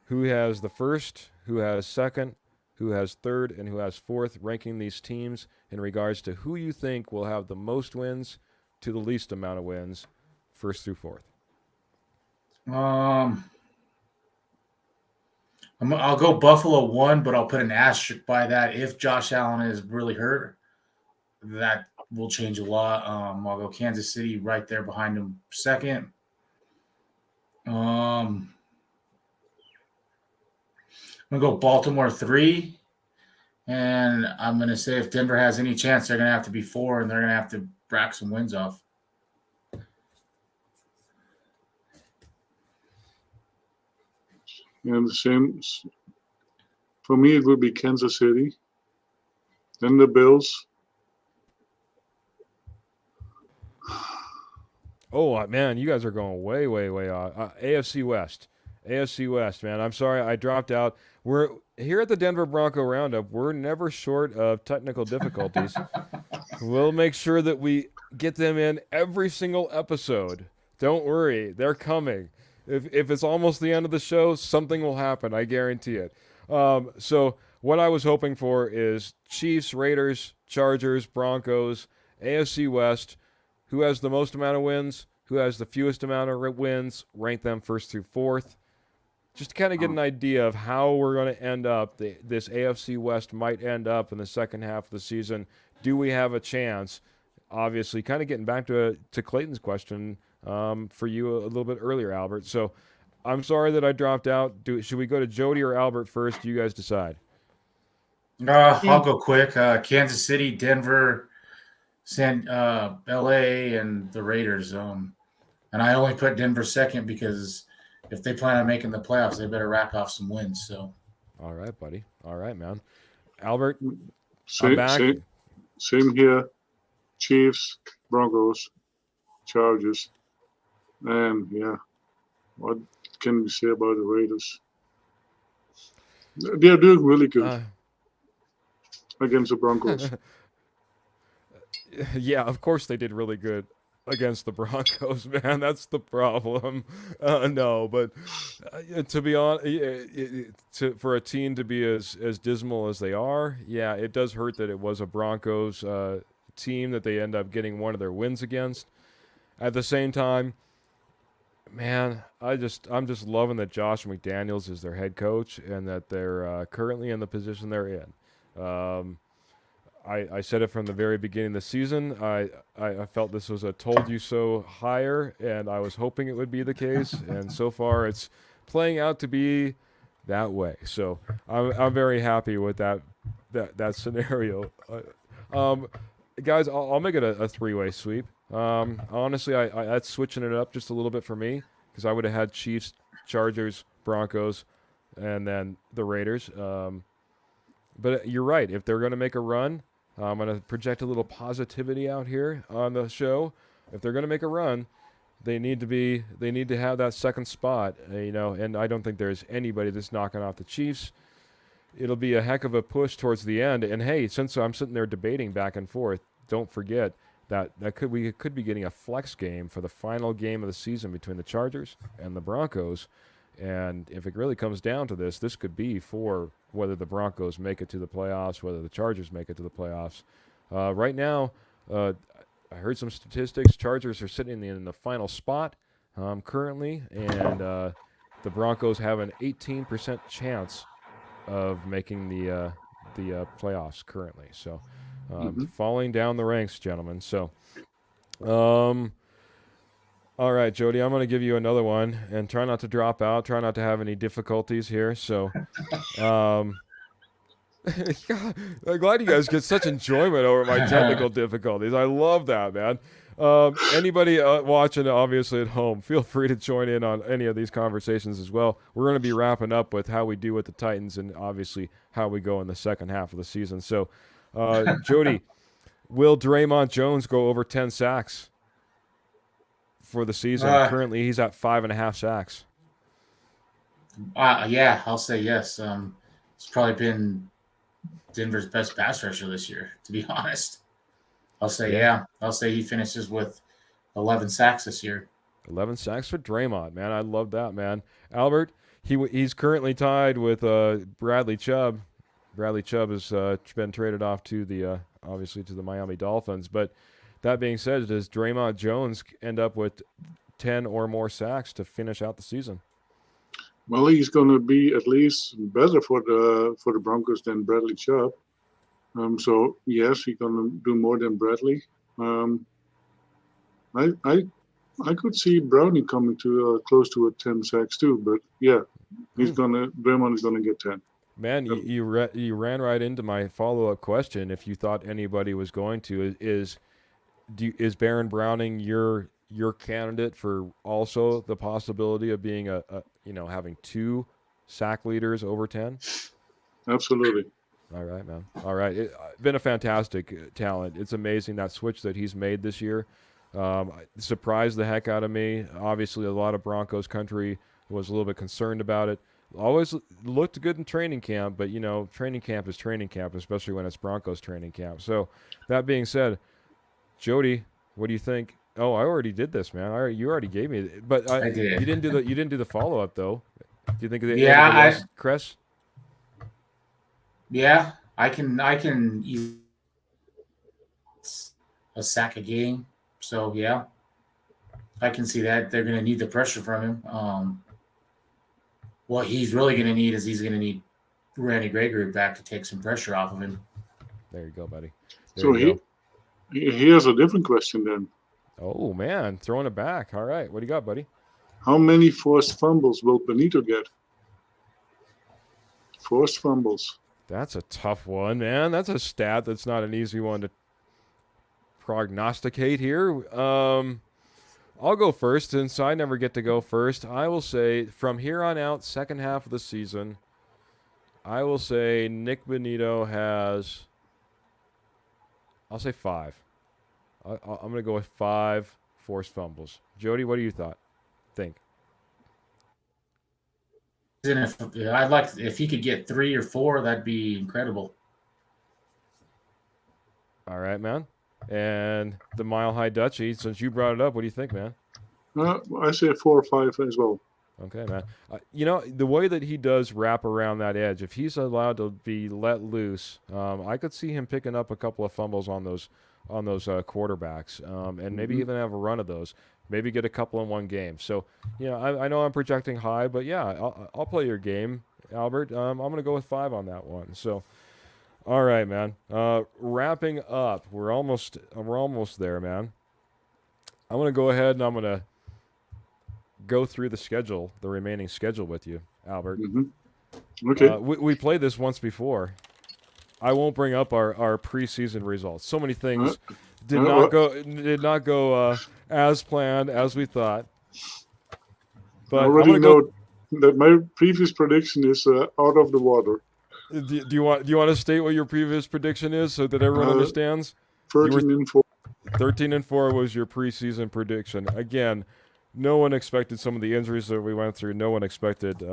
who has the first, who has second, who has third, and who has fourth, ranking these teams in regards to who you think will have the most wins to the least amount of wins, first through fourth. I'll go Buffalo 1, but I'll put an asterisk by that. If Josh Allen is really hurt, that will change a lot. I'll go Kansas City right there behind him second. I'm gonna go Baltimore 3, and I'm gonna say if Denver has any chance, they're gonna have to be 4, and they're gonna have to rack some wins off. And the same for me. It would be Kansas City, then the Bills. Oh man, you guys are going way, way, way off. AFC West, man. I'm sorry, I dropped out. We're here at the Denver Bronco Roundup. We're never short of technical difficulties. We'll make sure that we get them in every single episode. Don't worry, they're coming. If it's almost the end of the show, something will happen. I guarantee it. So what I was hoping for is Chiefs, Raiders, Chargers, Broncos, AFC West. Who has the most amount of wins? Who has the fewest amount of wins? Rank them first through fourth. Just to kind of get an idea of how we're going to end up. This AFC West might end up in the second half of the season. Do we have a chance? Obviously, kind of getting back to Clayton's question for you a little bit earlier, Albert. So I'm sorry that I dropped out. Should we go to Jody or Albert first? You guys decide. I'll go quick. Kansas City, Denver, LA, and the Raiders. And I only put Denver second because if they plan on making the playoffs, they better rack off some wins. So, all right, buddy. All right, man. Albert, Same here. Chiefs, Broncos, Chargers, and yeah, what can we say about the Raiders? They're doing really good against the Broncos. Yeah, of course they did really good against the Broncos, man. That's the problem. No, but to be honest, for a team to be as dismal as they are, yeah, it does hurt that it was a Broncos team that they end up getting one of their wins against. At the same time, man, I'm just loving that Josh McDaniels is their head coach and that they're currently in the position they're in. I said it from the very beginning of the season. I felt this was a told you so hire, and I was hoping it would be the case. And so far, it's playing out to be that way. So I'm very happy with that scenario. Guys, I'll make it a three-way sweep. Honestly, that's switching it up just a little bit for me because I would have had Chiefs, Chargers, Broncos, and then the Raiders. But you're right. If they're going to make a run, I'm going to project a little positivity out here on the show. If they're going to make a run, they need to have that second spot, and I don't think there's anybody that's knocking off the Chiefs. It'll be a heck of a push towards the end. And hey, since I'm sitting there debating back and forth, don't forget that we could be getting a flex game for the final game of the season between the Chargers and the Broncos. And if it really comes down to this could be for whether the Broncos make it to the playoffs, whether the Chargers make it to the playoffs. Right now, I heard some statistics. Chargers are sitting in the final spot currently, and the Broncos have an 18% chance of making the playoffs currently. So falling down the ranks, gentlemen. So all right, Jody, I'm going to give you another one, and try not to drop out. Try not to have any difficulties here. So, I'm glad you guys get such enjoyment over my technical difficulties. I love that, man. Anybody watching, obviously, at home, feel free to join in on any of these conversations as well. We're going to be wrapping up with how we do with the Titans and, obviously, how we go in the second half of the season. So, Jody, will Draymond Jones go over 10 sacks for the season? Currently, he's at 5.5 sacks. Yeah, I'll say yes. It's probably been Denver's best pass rusher this year, to be honest. I'll say yeah. I'll say he finishes with 11 sacks this year. 11 sacks for Draymond, man. I love that, man. Albert, he's currently tied with Bradley Chubb. Bradley Chubb has been traded off to the obviously to the Miami Dolphins, but that being said, does Draymond Jones end up with 10 or more sacks to finish out the season? Well, he's going to be at least better for the Broncos than Bradley Chubb. So yes, he's going to do more than Bradley. I I could see Brownie coming to close to a 10 sacks too, but yeah, Draymond is gonna get 10. Man, you ran right into my follow-up question. If you thought anybody was going to, is Baron Browning your candidate for also the possibility of being a having 2 sack leaders over 10? Absolutely. All right, man. All right. Been a fantastic talent. It's amazing that switch that he's made this year. Surprised the heck out of me. Obviously, a lot of Broncos country was a little bit concerned about it. Always looked good in training camp, but, training camp is training camp, especially when it's Broncos training camp. So, that being said, Jody, what do you think? Oh, I already did this, man. You already gave me it. But I did. You didn't do the follow-up, though. Do you think of the Cress? Yeah, I can use a sack a game. So yeah, I can see that they're going to need the pressure from him. What he's really going to need is he's going to need Randy Gregory back to take some pressure off of him. There you go, buddy. He has a different question then. Oh man, throwing it back. All right, what do you got, buddy? How many forced fumbles will Benito get? Forced fumbles. That's a tough one, man. That's a stat that's not an easy one to prognosticate here. I'll go first since I never get to go first. I will say from here on out, second half of the season, I will say Nick Benito has, I'll say 5. I'm going to go with 5 forced fumbles. Jody, what do you think? I'd like if he could get 3 or 4, that'd be incredible. All right, man. And the Mile High Dutchie, since you brought it up, what do you think, man? I say 4 or 5 as well. Okay, man. The way that he does wrap around that edge, if he's allowed to be let loose, I could see him picking up a couple of fumbles on those quarterbacks, and maybe even have a run of those. Maybe get a couple in one game. So, I know I'm projecting high, but yeah, I'll play your game, Albert. I'm going to go with 5 on that one. So, all right, man. Wrapping up, we're almost there, man. I'm going to go ahead and I'm going to go through the remaining schedule with you, Albert. Mm-hmm. Okay. We played this once before. I won't bring up our preseason results. So many things did not go as planned as we thought. But I already know that my previous prediction is out of the water. Do you want to state what your previous prediction is so that everyone understands? 13-4. 13-4 was your preseason prediction. Again, no one expected some of the injuries that we went through. No one expected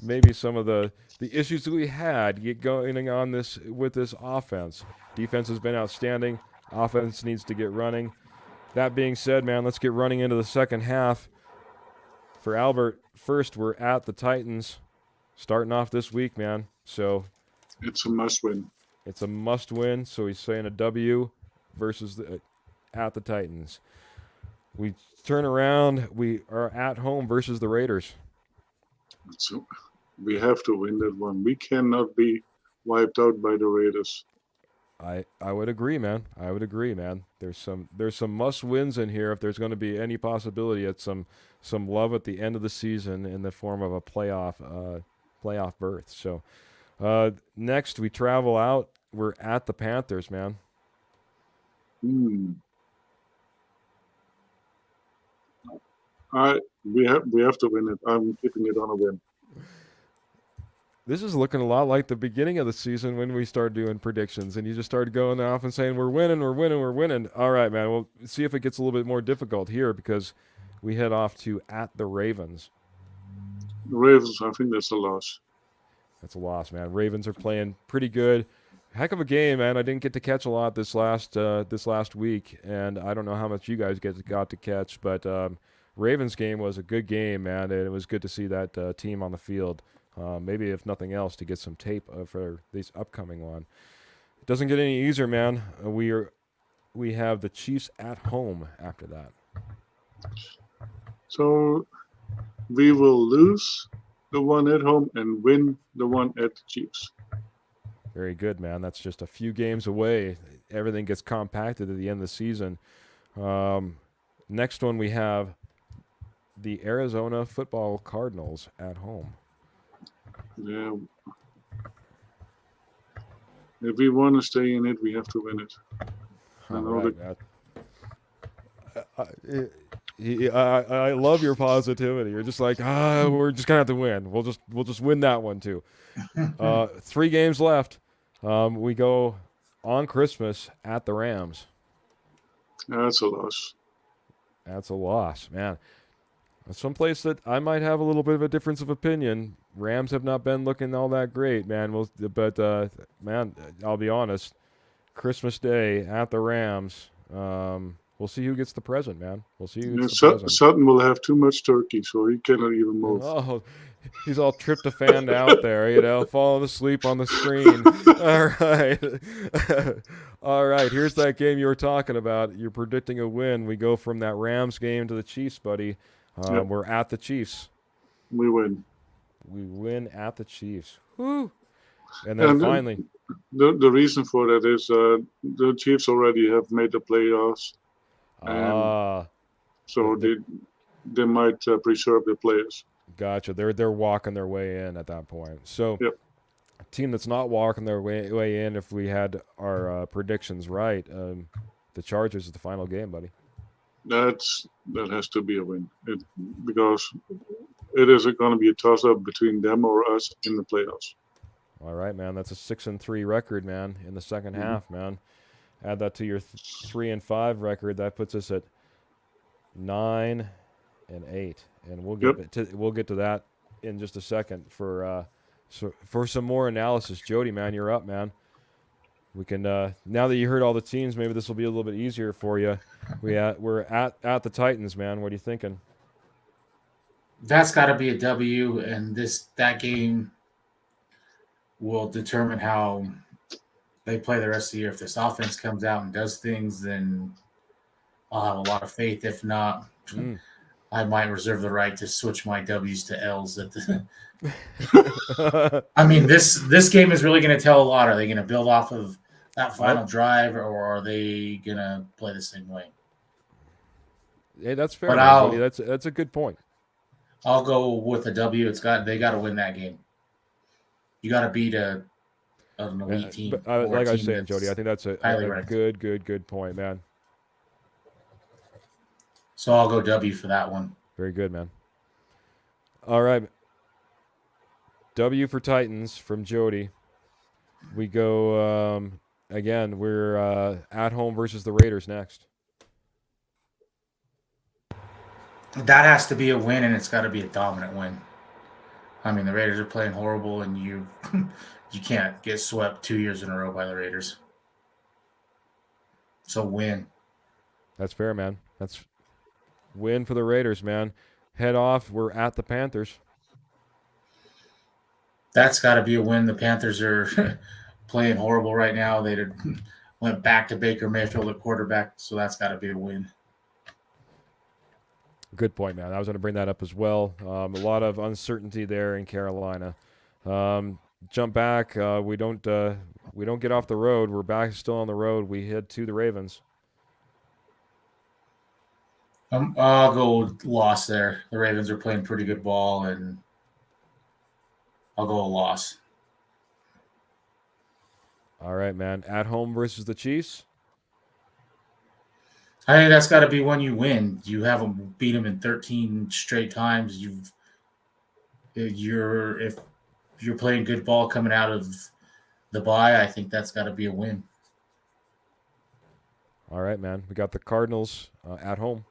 maybe some of the issues that we had going on with this offense. Defense has been outstanding. Offense needs to get running. That being said, man, let's get running into the second half. For Albert, first we're at the Titans, starting off this week, man. So it's a must-win. It's a must-win. So he's saying a W versus at the Titans. We turn around. We are at home versus the Raiders. So we have to win that one. We cannot be wiped out by the Raiders. I would agree, man. There's some must wins in here if there's going to be any possibility at some love at the end of the season in the form of a playoff berth. So next we travel out. We're at the Panthers, man. We have to win it. I'm keeping it on a win. This is looking a lot like the beginning of the season when we started doing predictions, and you just started going off and saying, we're winning. All right, man, we'll see if it gets a little bit more difficult here because we head off to at the Ravens. The Ravens, I think that's a loss. That's a loss, man. Ravens are playing pretty good. Heck of a game, man. I didn't get to catch a lot this last week, and I don't know how much you guys got to catch, but Ravens game was a good game, man, and it was good to see that team on the field. Maybe if nothing else, to get some tape for this upcoming one. It doesn't get any easier, man. We have the Chiefs at home after that. So we will lose the one at home and win the one at the Chiefs. Very good, man. That's just a few games away. Everything gets compacted at the end of the season. Next one we have the Arizona Football Cardinals at home. Yeah. If we want to stay in it, we have to win it. All right. I love your positivity. You're just like, we're just gonna have to win. We'll just win that one too. 3 games left. We go on Christmas at the Rams. That's a loss. That's a loss, man. Someplace that I might have a little bit of a difference of opinion. Rams have not been looking all that great, man. But man, I'll be honest. Christmas Day at the Rams. We'll see who gets the present, man. We'll see who gets the present. Sutton will have too much turkey, so he cannot even move. Oh, he's all tryptophaned out there, falling asleep on the screen. All right. All right, here's that game you were talking about. You're predicting a win. We go from that Rams game to the Chiefs, buddy. Yep. We're at the Chiefs. We win. We win at the Chiefs. Woo! And then finally... The reason for that is the Chiefs already have made the playoffs. So they might preserve their players. Gotcha. They're walking their way in at that point. So yep. A team that's not walking their way in, if we had our predictions right, the Chargers is the final game, buddy. That has to be a win because it is going to be a toss-up between them or us in the playoffs. All right, man. That's a 6-3 record, man, in the second half, man. Add that to your 3-5 record. That puts us at 9-8, and we'll get to that in just a second for some more analysis. Jody, man, you're up, man. We can now that you heard all the teams, maybe this will be a little bit easier for you. We're at the Titans, man. What are you thinking? That's got to be a W, and that game will determine how they play the rest of the year. If this offense comes out and does things, then I'll have a lot of faith. If not, I might reserve the right to switch my W's to L's at the. I mean, this game is really going to tell a lot. Are they going to build off of that final drive, or are they going to play the same way? Hey, that's fair. Buddy. That's a good point. I'll go with a W. They got to win that game. You got to beat an elite team. But, like I was saying, Jody, I think that's a good point, man. So I'll go W for that one. Very good, man. All right. W for Titans from Jody. We go, again, we're at home versus the Raiders next. That has to be a win, and it's got to be a dominant win. I mean, the Raiders are playing horrible, and you can't get swept 2 years in a row by the Raiders. So win. That's fair, man. That's win for the Raiders, man. Head off. We're at the Panthers. That's got to be a win. The Panthers are playing horrible right now. They went back to Baker Mayfield at quarterback, so that's got to be a win. Good point, man. I was going to bring that up as well. A lot of uncertainty there in Carolina. Jump back. We don't get off the road. We're back still on the road. We head to the Ravens. I'll go loss there. The Ravens are playing pretty good ball, and I'll go a loss. All right, man. At home versus the Chiefs. I think that's got to be when you win. You haven't beat them in 13 straight times. If you're playing good ball coming out of the bye, I think that's got to be a win. All right, man. We got the Cardinals at home.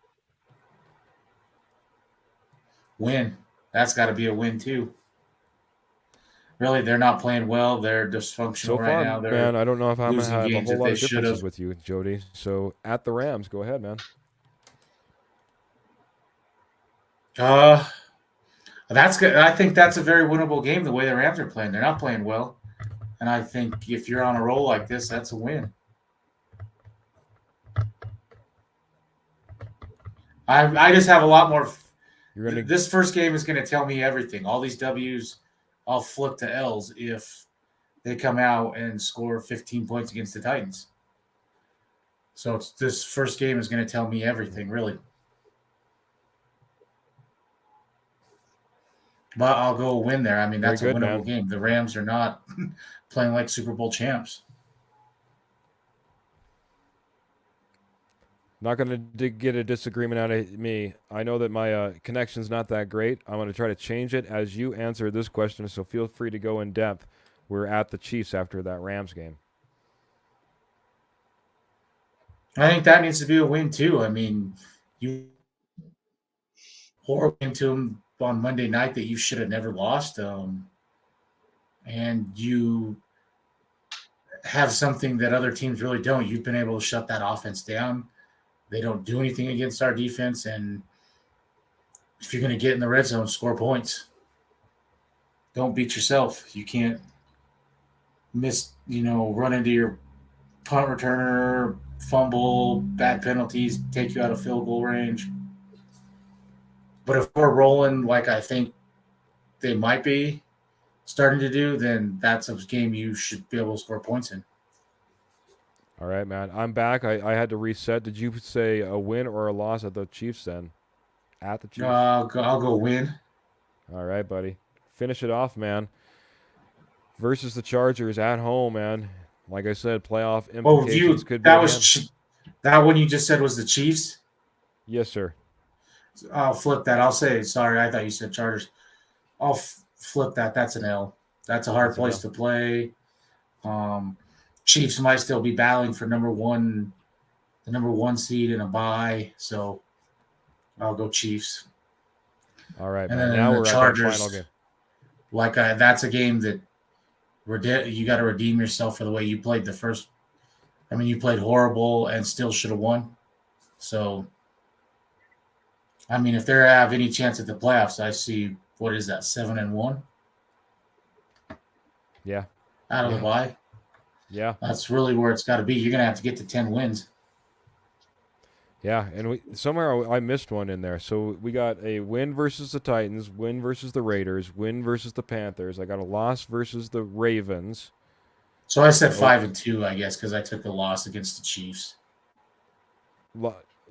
Win. That's got to be a win too. Really, they're not playing well. They're dysfunctional right now. Man, I don't know if I'm going to have a whole lot of differences should've. with you, Jody. So at the Rams, go ahead, man. That's good. I think that's a very winnable game. The way the Rams are playing, they're not playing well, and I think if you're on a roll like this, that's a win. I just have a lot more. This first game is going to tell me everything. All these W's, I'll flip to L's if they come out and score 15 points against the Titans. So this first game is going to tell me everything, really. But I'll go win there. I mean, Very that's a good, winnable man. game. The Rams are not playing like Super Bowl champs. Not going to get a disagreement out of me. I know that my connection's not that great. I'm going to try to change it as you answer this question, so feel free to go in depth. We're at the Chiefs after that Rams game. I think that needs to be a win too. I mean, you horrible to them on Monday night that you should have never lost, and you have something that other teams really don't. You've been able to shut that offense down. They don't do anything against our defense, and if you're going to get in the red zone, score points. Don't beat yourself. You can't run into your punt returner, fumble, bad penalties, take you out of field goal range. But if we're rolling like I think they might be starting to do, then that's a game you should be able to score points in. All right, man. I'm back. I had to reset. Did you say a win or a loss at the Chiefs then? At the Chiefs? I'll go win. All right, buddy. Finish it off, man. Versus the Chargers at home, man. Like I said, playoff implications could be. That one you just said was the Chiefs? Yes, sir. I'll flip that. I'll say, sorry, I thought you said Chargers. I'll flip that. That's an L. That's a hard place to play. Chiefs might still be battling for the number one seed in a bye. So I'll go Chiefs. All right, and man. then Now the we're Chargers, at the final game. That's a game that you got to redeem yourself for the way you played the first. I mean, you played horrible and still should have won. So, I mean, if they have any chance at the playoffs, I see, what is that, 7-1? Yeah. Out of the bye. Yeah. That's really where it's got to be. You're going to have to get to 10 wins. Yeah, and somewhere I missed one in there. So we got a win versus the Titans, win versus the Raiders, win versus the Panthers. I got a loss versus the Ravens. So I said 5-2, I guess, because I took a loss against the Chiefs.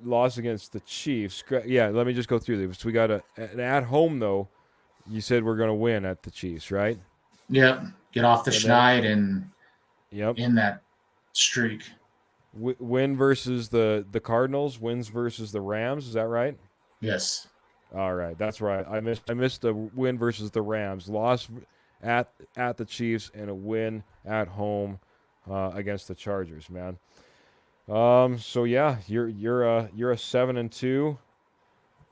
Loss against the Chiefs. Yeah, let me just go through these. So we got an at home, though. You said we're going to win at the Chiefs, right? Yep. Get off the schneid and in that streak. Win versus the Cardinals, wins versus the Rams. Is that right? Yes. All right, that's right. I missed the win versus the Rams. Loss at the Chiefs and a win at home against the Chargers, man. So yeah, you're a 7-2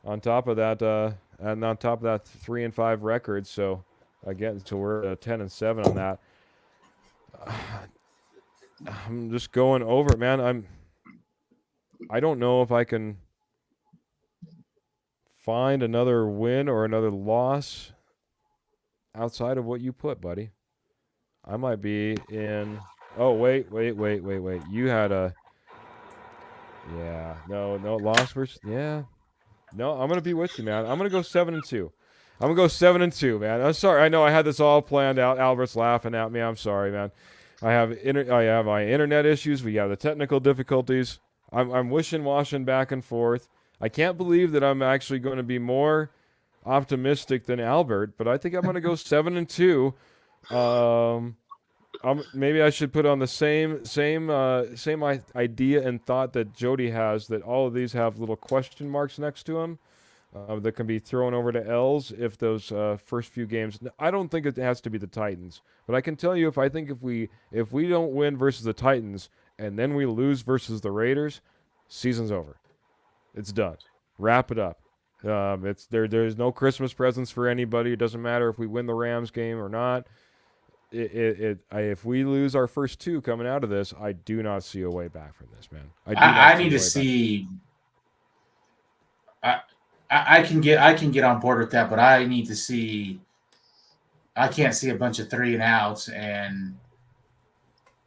on top of that, and on top of that 3-5 record. So again, so we're 10-7 on that. I'm just going over it, man. I don't know if I can find another win or another loss outside of what you put, buddy. I might be in. Oh, wait. You had a. Yeah, no, loss versus. Yeah, no. I'm gonna be with you, man. I'm gonna go 7-2. I'm gonna go 7-2, man. I'm sorry. I know I had this all planned out. Albert's laughing at me. I'm sorry, man. I have my internet issues. We have the technical difficulties. I'm wishing back and forth. I can't believe that I'm actually going to be more optimistic than Albert, but I think I'm going to go 7-2. Maybe I should put on the same idea and thought that Jody has, that all of these have little question marks next to them that can be thrown over to L's if those first few games. I don't think it has to be the Titans, but I can tell you if we don't win versus the Titans and then we lose versus the Raiders, season's over. It's done. Wrap it up. There's no Christmas presents for anybody. It doesn't matter if we win the Rams game or not. If we lose our first two coming out of this, I do not see a way back from this, man. I need to see. I can get on board with that, but I need to see. I can't see a bunch of 3-and-outs, and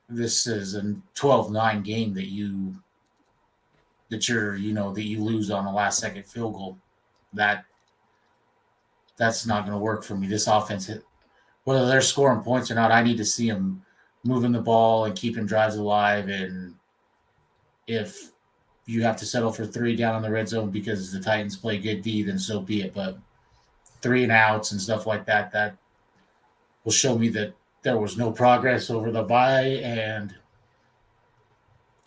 this is a 12-9 game that you lose on the last second field goal. That's not going to work for me. This offense, whether they're scoring points or not, I need to see them moving the ball and keeping drives alive. And if you have to settle for 3 down in the red zone because the Titans play good D, then so be it. But 3 and outs and stuff like that, that will show me that there was no progress over the bye, and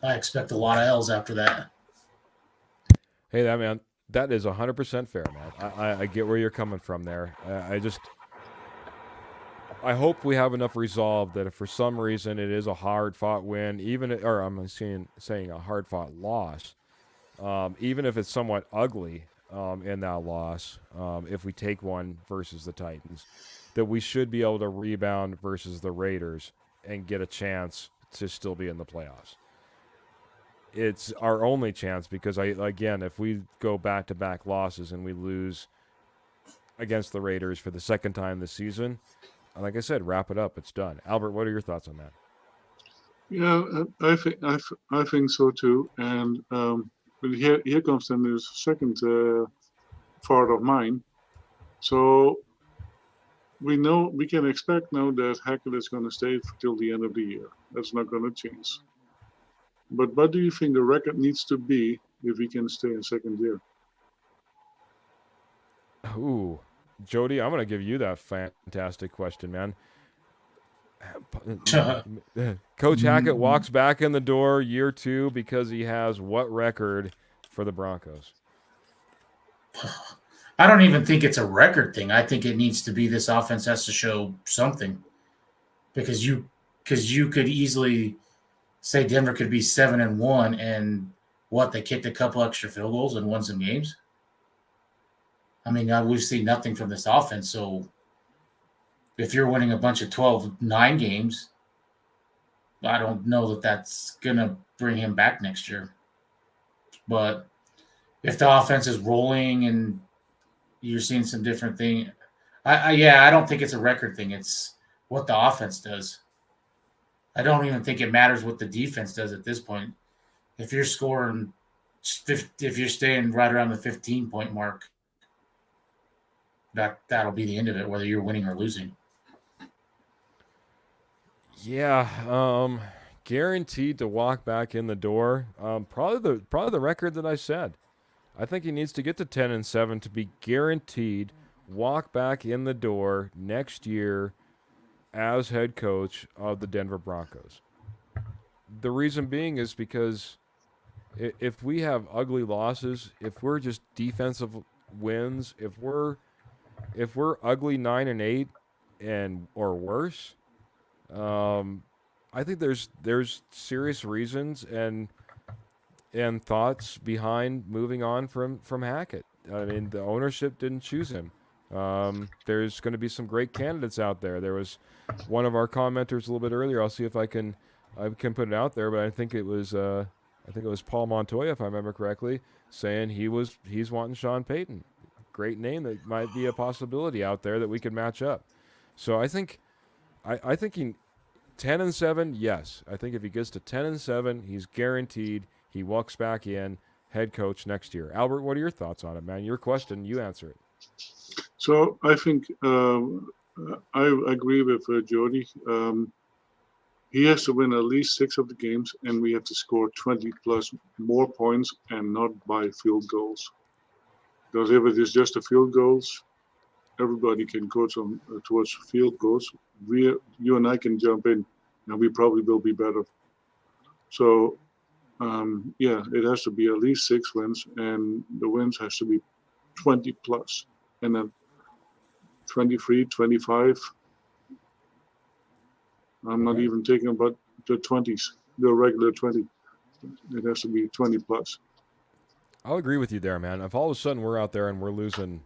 I expect a lot of L's after that. Hey, that is 100% fair, man. I get where you're coming from there. I hope we have enough resolve that if for some reason it is a hard-fought win, or I'm saying a hard-fought loss, even if it's somewhat ugly in that loss, if we take one versus the Titans, that we should be able to rebound versus the Raiders and get a chance to still be in the playoffs. It's our only chance because, if we go back-to-back losses and we lose against the Raiders for the second time this season, like I said, wrap it up. It's done. Albert, what are your thoughts on that? Yeah, I think so too. And but here comes then the second part of mine. So we can expect now that Hackett is going to stay till the end of the year. That's not going to change. But what do you think the record needs to be if he can stay in second year? Ooh, Jody, I'm going to give you that fantastic question, man. Coach Hackett walks back in the door year 2 because he has what record for the Broncos? I don't even think it's a record thing. I think it needs to be this offense has to show something, because you could easily say Denver could be 7-1 and they kicked a couple extra field goals and won some games. I mean, we've seen nothing from this offense. So if you're winning a bunch of 12-9 games, I don't know that that's going to bring him back next year. But if the offense is rolling and you're seeing some different thing, I don't think it's a record thing. It's what the offense does. I don't even think it matters what the defense does at this point. If you're scoring, if you're staying right around the 15-point mark, that'll be the end of it, whether you're winning or losing. Yeah, guaranteed to walk back in the door. Probably the record that I said. I think he needs to get to 10-7 to be guaranteed walk back in the door next year as head coach of the Denver Broncos. The reason being is because if we have ugly losses, if we're just defensive wins, if we're ugly 9-8 or worse, I think there's serious reasons and thoughts behind moving on from Hackett. I mean, the ownership didn't choose him. There's going to be some great candidates out there. There was one of our commenters a little bit earlier. I'll see if I can put it out there, but I think it was Paul Montoya, if I remember correctly, saying he's wanting Sean Payton. Great name that might be a possibility out there that we could match up. So I think he 10-7, yes. I think if he gets to 10-7, he's guaranteed he walks back in head coach next year. Albert, what are your thoughts on it, man? Your question, you answer it. So I think I agree with Jody. He has to win at least 6 of the games, and we have to score 20 plus more points and not by field goals. Because if it is just the field goals, everybody can coach on towards field goals. You and I can jump in, and we probably will be better. So, it has to be at least 6 wins, and the wins has to be 20 plus, and then 23, 25. I'm not even thinking about the 20s, the regular 20. It has to be 20 plus. I'll agree with you there, man. If all of a sudden we're out there and we're losing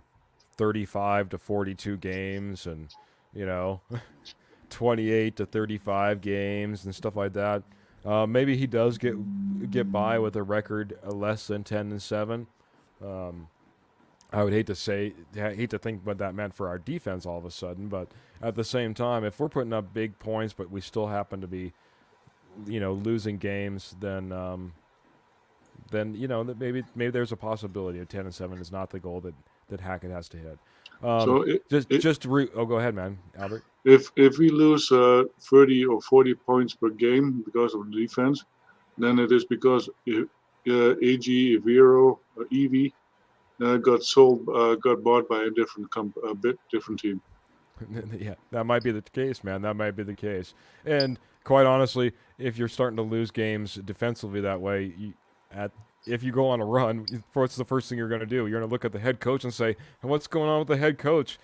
35 to 42 games and, 28 to 35 games and stuff like that, maybe he does get by with a record less than 10-7. I would hate to think what that meant for our defense all of a sudden, but at the same time, if we're putting up big points but we still happen to be, losing games, then that maybe there's a possibility of 10-7 is not the goal that Hackett has to hit. Go ahead, man, Albert. If we lose 30 or 40 points per game because of the defense, then it is because AG, Evero, Evie got bought by a different team. Yeah, that might be the case, man. That might be the case. And quite honestly, if you're starting to lose games defensively that way, if you go on a run, what's the first thing you're going to do? You're going to look at the head coach and say, "What's going on with the head coach?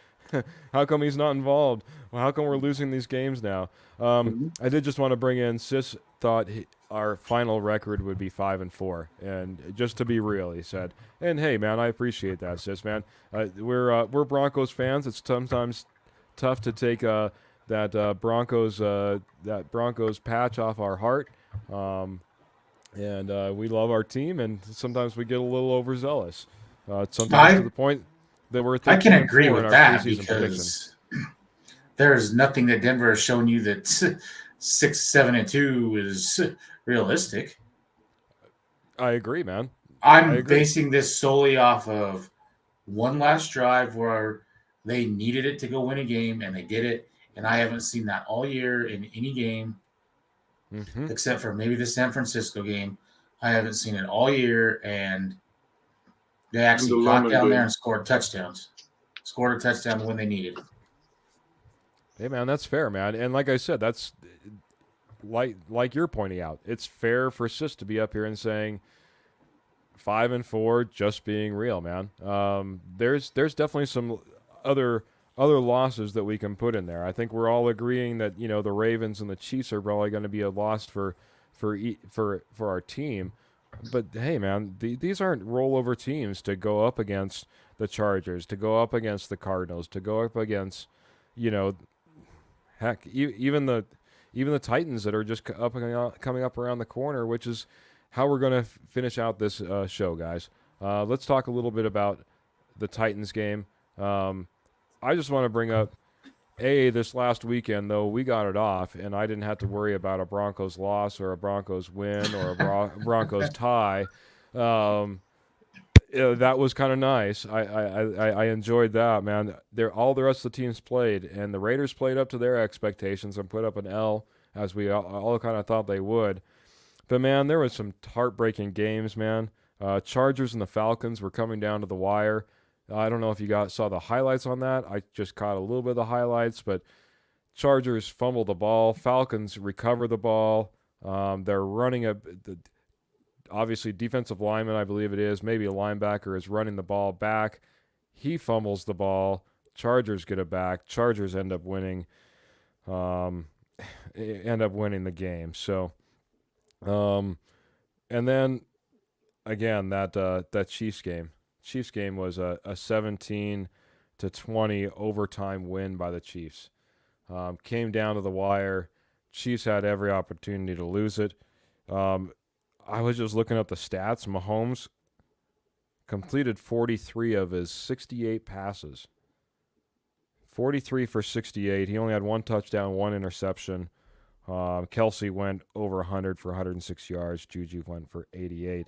How come he's not involved? Well, how come we're losing these games now?" I did just want to bring in Sis thought our final record would be 5-4, and just to be real, he said. And hey, man, I appreciate that, Sis, man. We're Broncos fans. It's sometimes tough to take that Broncos patch off our heart, and we love our team, and sometimes we get a little overzealous. Sometimes to the point that we're 13-4 I can agree in with our that preseason because there's nothing that Denver has shown you that 6-7-2 is realistic. I agree, man. I'm basing this solely off of one last drive where they needed it to go win a game, and they did it. And I haven't seen that all year in any game, except for maybe the San Francisco game. I haven't seen it all year, and they actually got down there and scored touchdowns. Scored a touchdown when they needed. Hey, man, that's fair, man. And like I said, that's like you're pointing out. It's fair for Sis to be up here and saying 5-4, just being real, man. There's definitely some other losses that we can put in there. I think we're all agreeing that the Ravens and the Chiefs are probably going to be a loss for our team. But hey, man, these aren't rollover teams to go up against the Chargers, to go up against the Cardinals, to go up against, heck, even the Titans that are just coming up around the corner, which is how we're going to finish out this show, guys. Let's talk a little bit about the Titans game. I just want to bring up, this last weekend, though, we got it off, and I didn't have to worry about a Broncos loss or a Broncos win or a Broncos tie. That was kind of nice. I enjoyed that, man. All the rest of the teams played, and the Raiders played up to their expectations and put up an L, as we all kind of thought they would. But, man, there was some heartbreaking games, man. Chargers and the Falcons were coming down to the wire. I don't know if you saw the highlights on that. I just caught a little bit of the highlights, but Chargers fumbled the ball. Falcons recover the ball. They're running obviously defensive lineman, I believe it is, maybe a linebacker is running the ball back. He fumbles the ball. Chargers get it back. Chargers end up winning. The game. So, and then again that Chiefs game. Chiefs game was a 17-20 overtime win by the Chiefs. Came down to the wire. Chiefs had every opportunity to lose it. I was just looking at the stats. Mahomes completed 43 of his 68 passes. 43 for 68. He only had one touchdown, one interception. Kelsey went over 100 for 106 yards. Juju went for 88.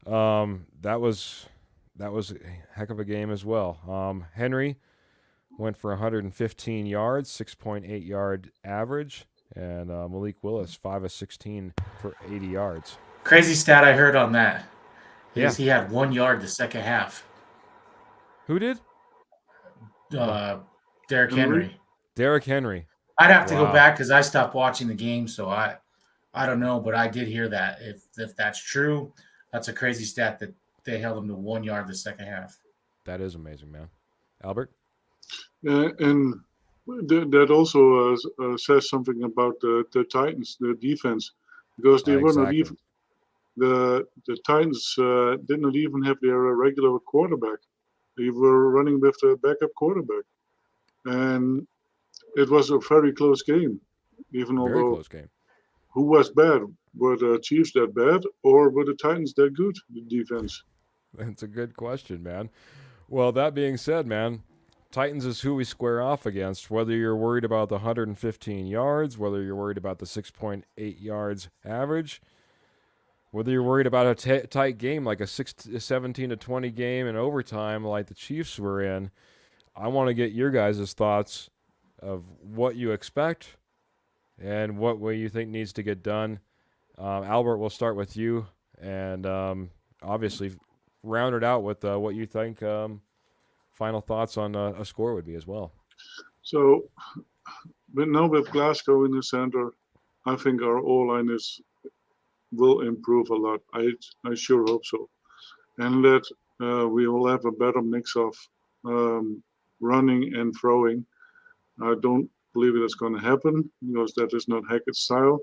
That was a heck of a game as well. Henry went for 115 yards, 6.8 yard average, and Malik Willis 5 of 16 for 80 yards. Crazy stat I heard on that is he had 1 yard the second half. Who did? Derrick Henry. Derrick Henry. I'd have to go back because I stopped watching the game, so I don't know, but I did hear that. If that's true, that's a crazy stat that they held him to 1 yard the second half. That is amazing, man. Albert? And that also says something about the Titans, the defense, because they were not even the Titans did not even have their regular quarterback. They were running with the backup quarterback, and it was a very close game. Although close game. Who was bad? Were the Chiefs that bad, or were the Titans that good? The defense. That's a good question, man. Well, that being said, man, Titans is who we square off against. Whether you're worried about the 115 yards, whether you're worried about the 6.8 yards average, whether you're worried about a tight game like a 17-20 game in overtime like the Chiefs were in, I want to get your guys' thoughts of what you expect and what way you think needs to get done. Albert, we'll start with you. And obviously, round it out with what you think final thoughts on a score would be as well. So, with Glasgow in the center, I think our O-line will improve a lot. I sure hope so. And that we will have a better mix of running and throwing. I don't believe it's going to happen because that is not Hackett's style.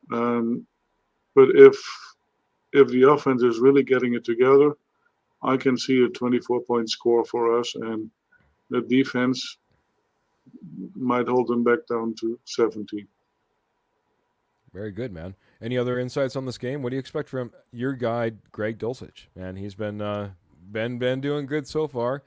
But if the offense is really getting it together, I can see a 24-point score for us, and the defense might hold them back down to 17. Very good, man. Any other insights on this game? What do you expect from your guy, Greg Dulcich? Man, he's been doing good so far.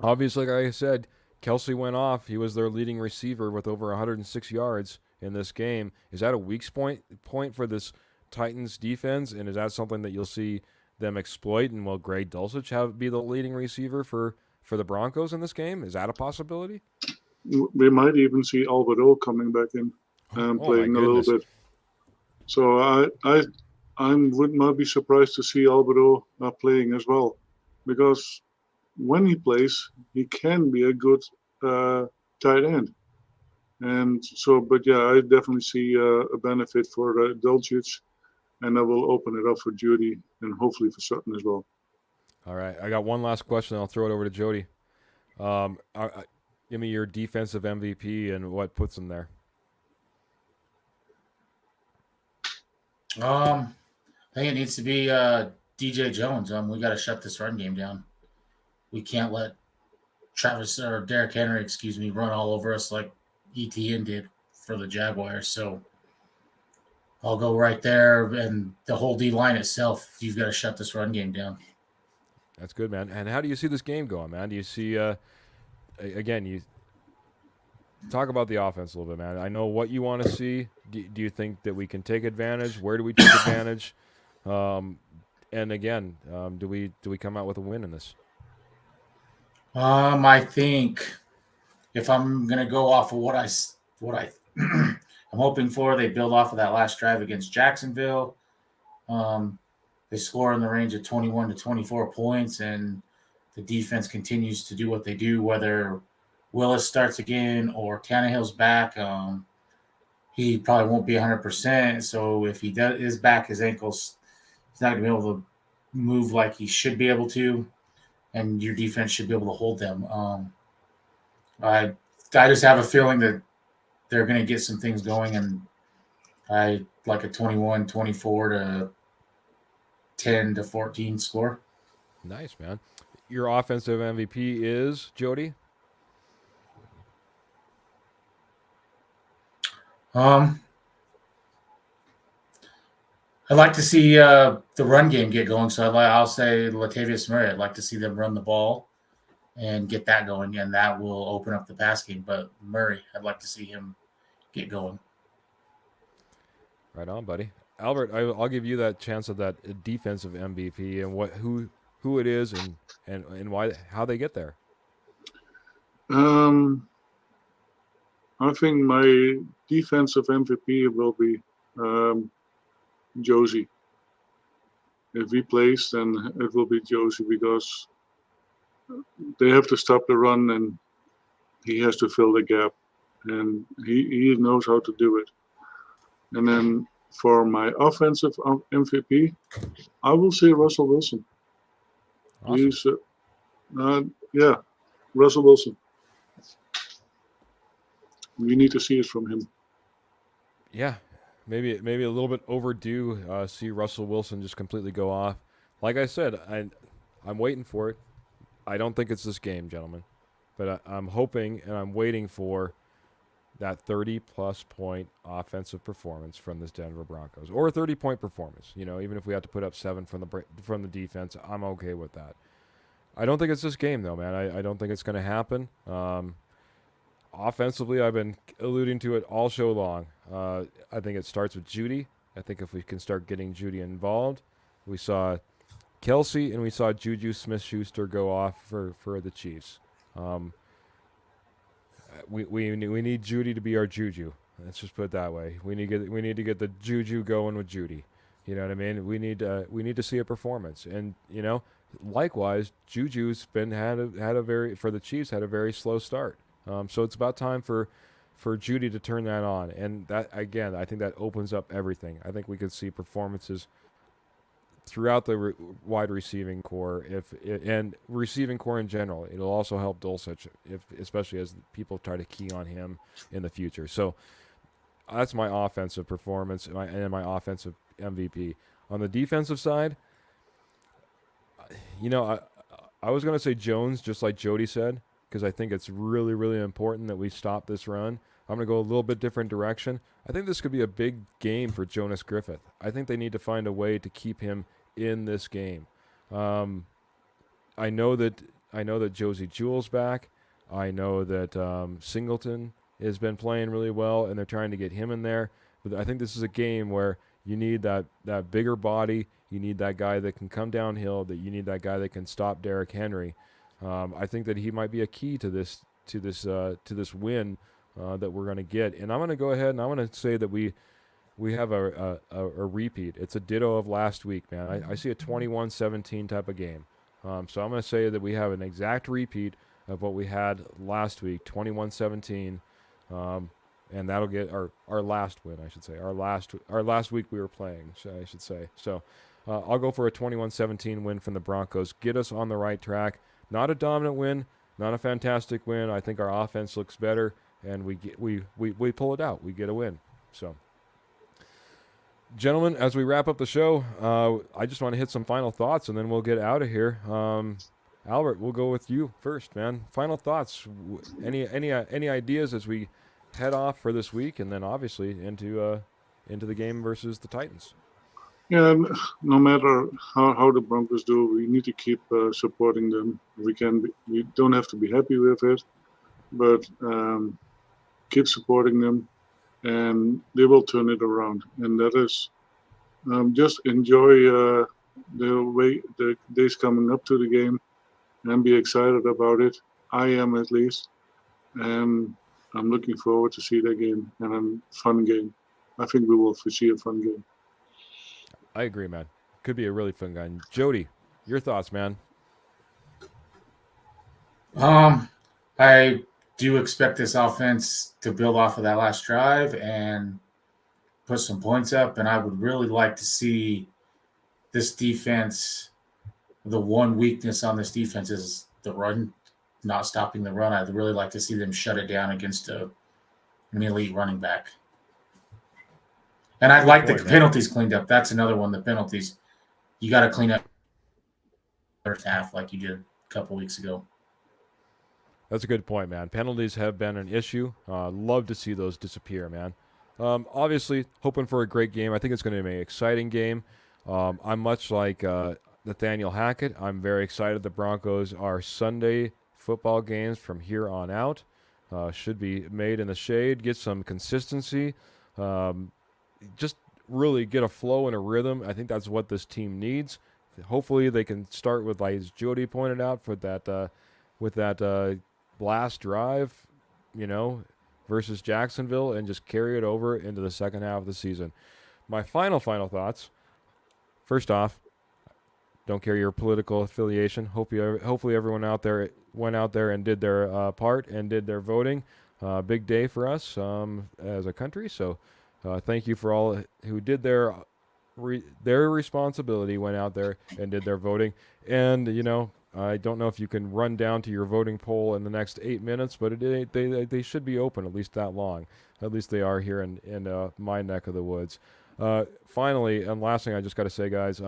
Obviously, like I said, Kelsey went off. He was their leading receiver with over 106 yards in this game. Is that a weak point for this Titans defense? And is that something that you'll see them exploit? And will Greg Dulcich be the leading receiver for the Broncos in this game? Is that a possibility? We might even see Albert O coming back in and playing a little bit. So I would not be surprised to see Albert O playing as well, because when he plays, he can be a good tight end. And so, but yeah, I definitely see a benefit for Dulcich, and I will open it up for Judy and hopefully for Sutton as well. All right, I got one last question. I'll throw it over to Jody. Give me your defensive MVP and what puts him there. I think it needs to be DJ Jones. We got to shut this run game down. We can't let Derrick Henry, run all over us like ETN did for the Jaguars. So I'll go right there, and the whole D line itself. You've got to shut this run game down. That's good, man. And how do you see this game going, man? Do you see again, you talk about the offense a little bit, man. I know what you want to see. Do you think that we can take advantage? Where do we take advantage? And again, do we come out with a win in this? I think if I'm gonna go off of what I'm hoping for, they build off of that last drive against Jacksonville. They score in the range of 21 to 24 points, and the defense continues to do what they do, whether Willis starts again or Tannehill's back. He probably won't be 100%. So if he is back, his ankles, he's not going to be able to move like he should be able to, and your defense should be able to hold them. I just have a feeling that they're going to get some things going, and I like a 21-24 to 10 to 14 score. Nice, man. Your offensive MVP is Jody? I'd like to see the run game get going. So I'll say Latavius Murray. I'd like to see them run the ball and get that going, and that will open up the pass game. But Murray, I'd like to see him get going. Right on, buddy. Albert, I'll give you that chance of that defensive MVP and who it is and why, how they get there. I think my defensive MVP will be Josie. If he plays, then it will be Josie, because they have to stop the run and he has to fill the gap, and he knows how to do it. And then for my offensive MVP, I will say Russell Wilson. Awesome. He's, Russell Wilson. We need to see it from him. Yeah, maybe a little bit overdue. See Russell Wilson just completely go off. Like I said, I'm waiting for it. I don't think it's this game, gentlemen, but I'm hoping and I'm waiting for that 30-plus point offensive performance from this Denver Broncos, or a 30-point performance. You know, even if we have to put up 7 from the defense, I'm okay with that. I don't think it's this game, though, man. I don't think it's going to happen. Offensively, I've been alluding to it all show long. I think it starts with Judy. I think if we can start getting Judy involved, we saw Kelsey and we saw Juju Smith-Schuster go off for the Chiefs. We need Judy to be our Juju. Let's just put it that way. We need to get the Juju going with Judy. You know what I mean? We need to see a performance, and likewise, Juju's had a very for the Chiefs had a very slow start. So it's about time for Judy to turn that on, and that again, I think that opens up everything. I think we could see performances throughout the wide receiving core, and receiving core in general. It'll also help Dulcich, especially as people try to key on him in the future. So that's my offensive performance and my offensive MVP. On the defensive side, I was going to say Jones, just like Jody said, because I think it's really, really important that we stop this run. I'm going to go a little bit different direction. I think this could be a big game for Jonas Griffith. I think they need to find a way to keep him in this game. I know that Josie Jewell's back. I know that Singleton has been playing really well, and they're trying to get him in there. But I think this is a game where you need that bigger body. You need that guy that can come downhill. That you need that guy that can stop Derrick Henry. I think that he might be a key to this win that we're going to get. And I'm going to go ahead and I'm going to say that we have a repeat. It's a ditto of last week, man. I see a 21-17 type of game. So I'm going to say that we have an exact repeat of what we had last week, 21-17. And that'll get our last win, I should say. Our last week we were playing, I should say. So I'll go for a 21-17 win from the Broncos. Get us on the right track. Not a dominant win, not a fantastic win. I think our offense looks better, and we pull it out. We get a win. So, gentlemen, as we wrap up the show, I just want to hit some final thoughts, and then we'll get out of here. Albert, we'll go with you first, man. Final thoughts. Any ideas as we head off for this week, and then obviously into the game versus the Titans? Yeah, no matter how the Broncos do, we need to keep supporting them. We don't have to be happy with it, but keep supporting them, and they will turn it around. And that is just enjoy the days coming up to the game, and be excited about it. I am, at least, and I'm looking forward to see that game, and a fun game. I think we will see a fun game. I agree, man. Could be a really fun game. Jody, your thoughts, man? I do expect this offense to build off of that last drive and put some points up, and I would really like to see this defense. The one weakness on this defense is the run, not stopping the run. I'd really like to see them shut it down against an elite running back. And I'd like the penalties cleaned up. That's another one, the penalties. You got to clean up the first half like you did a couple weeks ago. That's a good point, man. Penalties have been an issue. Love to see those disappear, man. Obviously, hoping for a great game. I think it's going to be an exciting game. I'm much like Nathaniel Hackett. I'm very excited the Broncos are Sunday football games from here on out. Should be made in the shade, get some consistency. Just really get a flow and a rhythm. I think that's what this team needs. Hopefully they can start with, like as Jody pointed out, with that last drive, versus Jacksonville, and just carry it over into the second half of the season. My final thoughts. First off, don't care your political affiliation. Hopefully everyone out there went out there and did their part and did their voting. Big day for us as a country. So thank you for all who did their responsibility, went out there and did their voting. And I don't know if you can run down to your voting poll in the next 8 minutes, but they should be open at least that long. At least they are here in my neck of the woods. Finally, and last thing I just got to say, guys,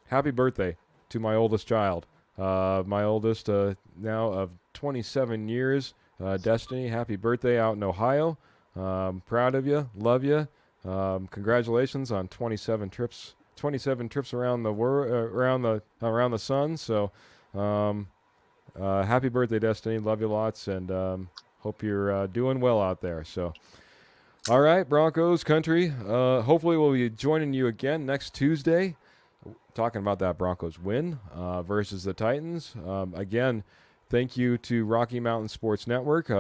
happy birthday to my oldest child. My oldest now of 27 years, Destiny. Happy birthday out in Ohio. Proud of you. Love you. Congratulations on 27 trips around the world, around the sun. So, happy birthday, Destiny. Love you lots, and hope you're doing well out there. So, all right, Broncos country. Hopefully, we'll be joining you again next Tuesday, talking about that Broncos win versus the Titans. Again, thank you to Rocky Mountain Sports Network.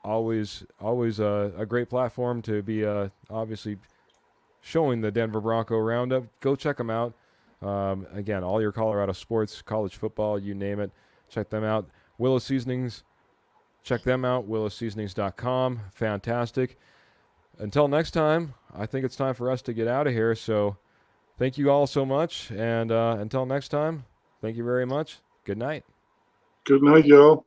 Always a great platform to be obviously showing the Denver Bronco Roundup. Go check them out. Again, all your Colorado sports, college football, you name it, check them out. Willow Seasonings, check them out, willowseasonings.com. Fantastic. Until next time, I think it's time for us to get out of here. So thank you all so much. And until next time, thank you very much. Good night. Good night, y'all.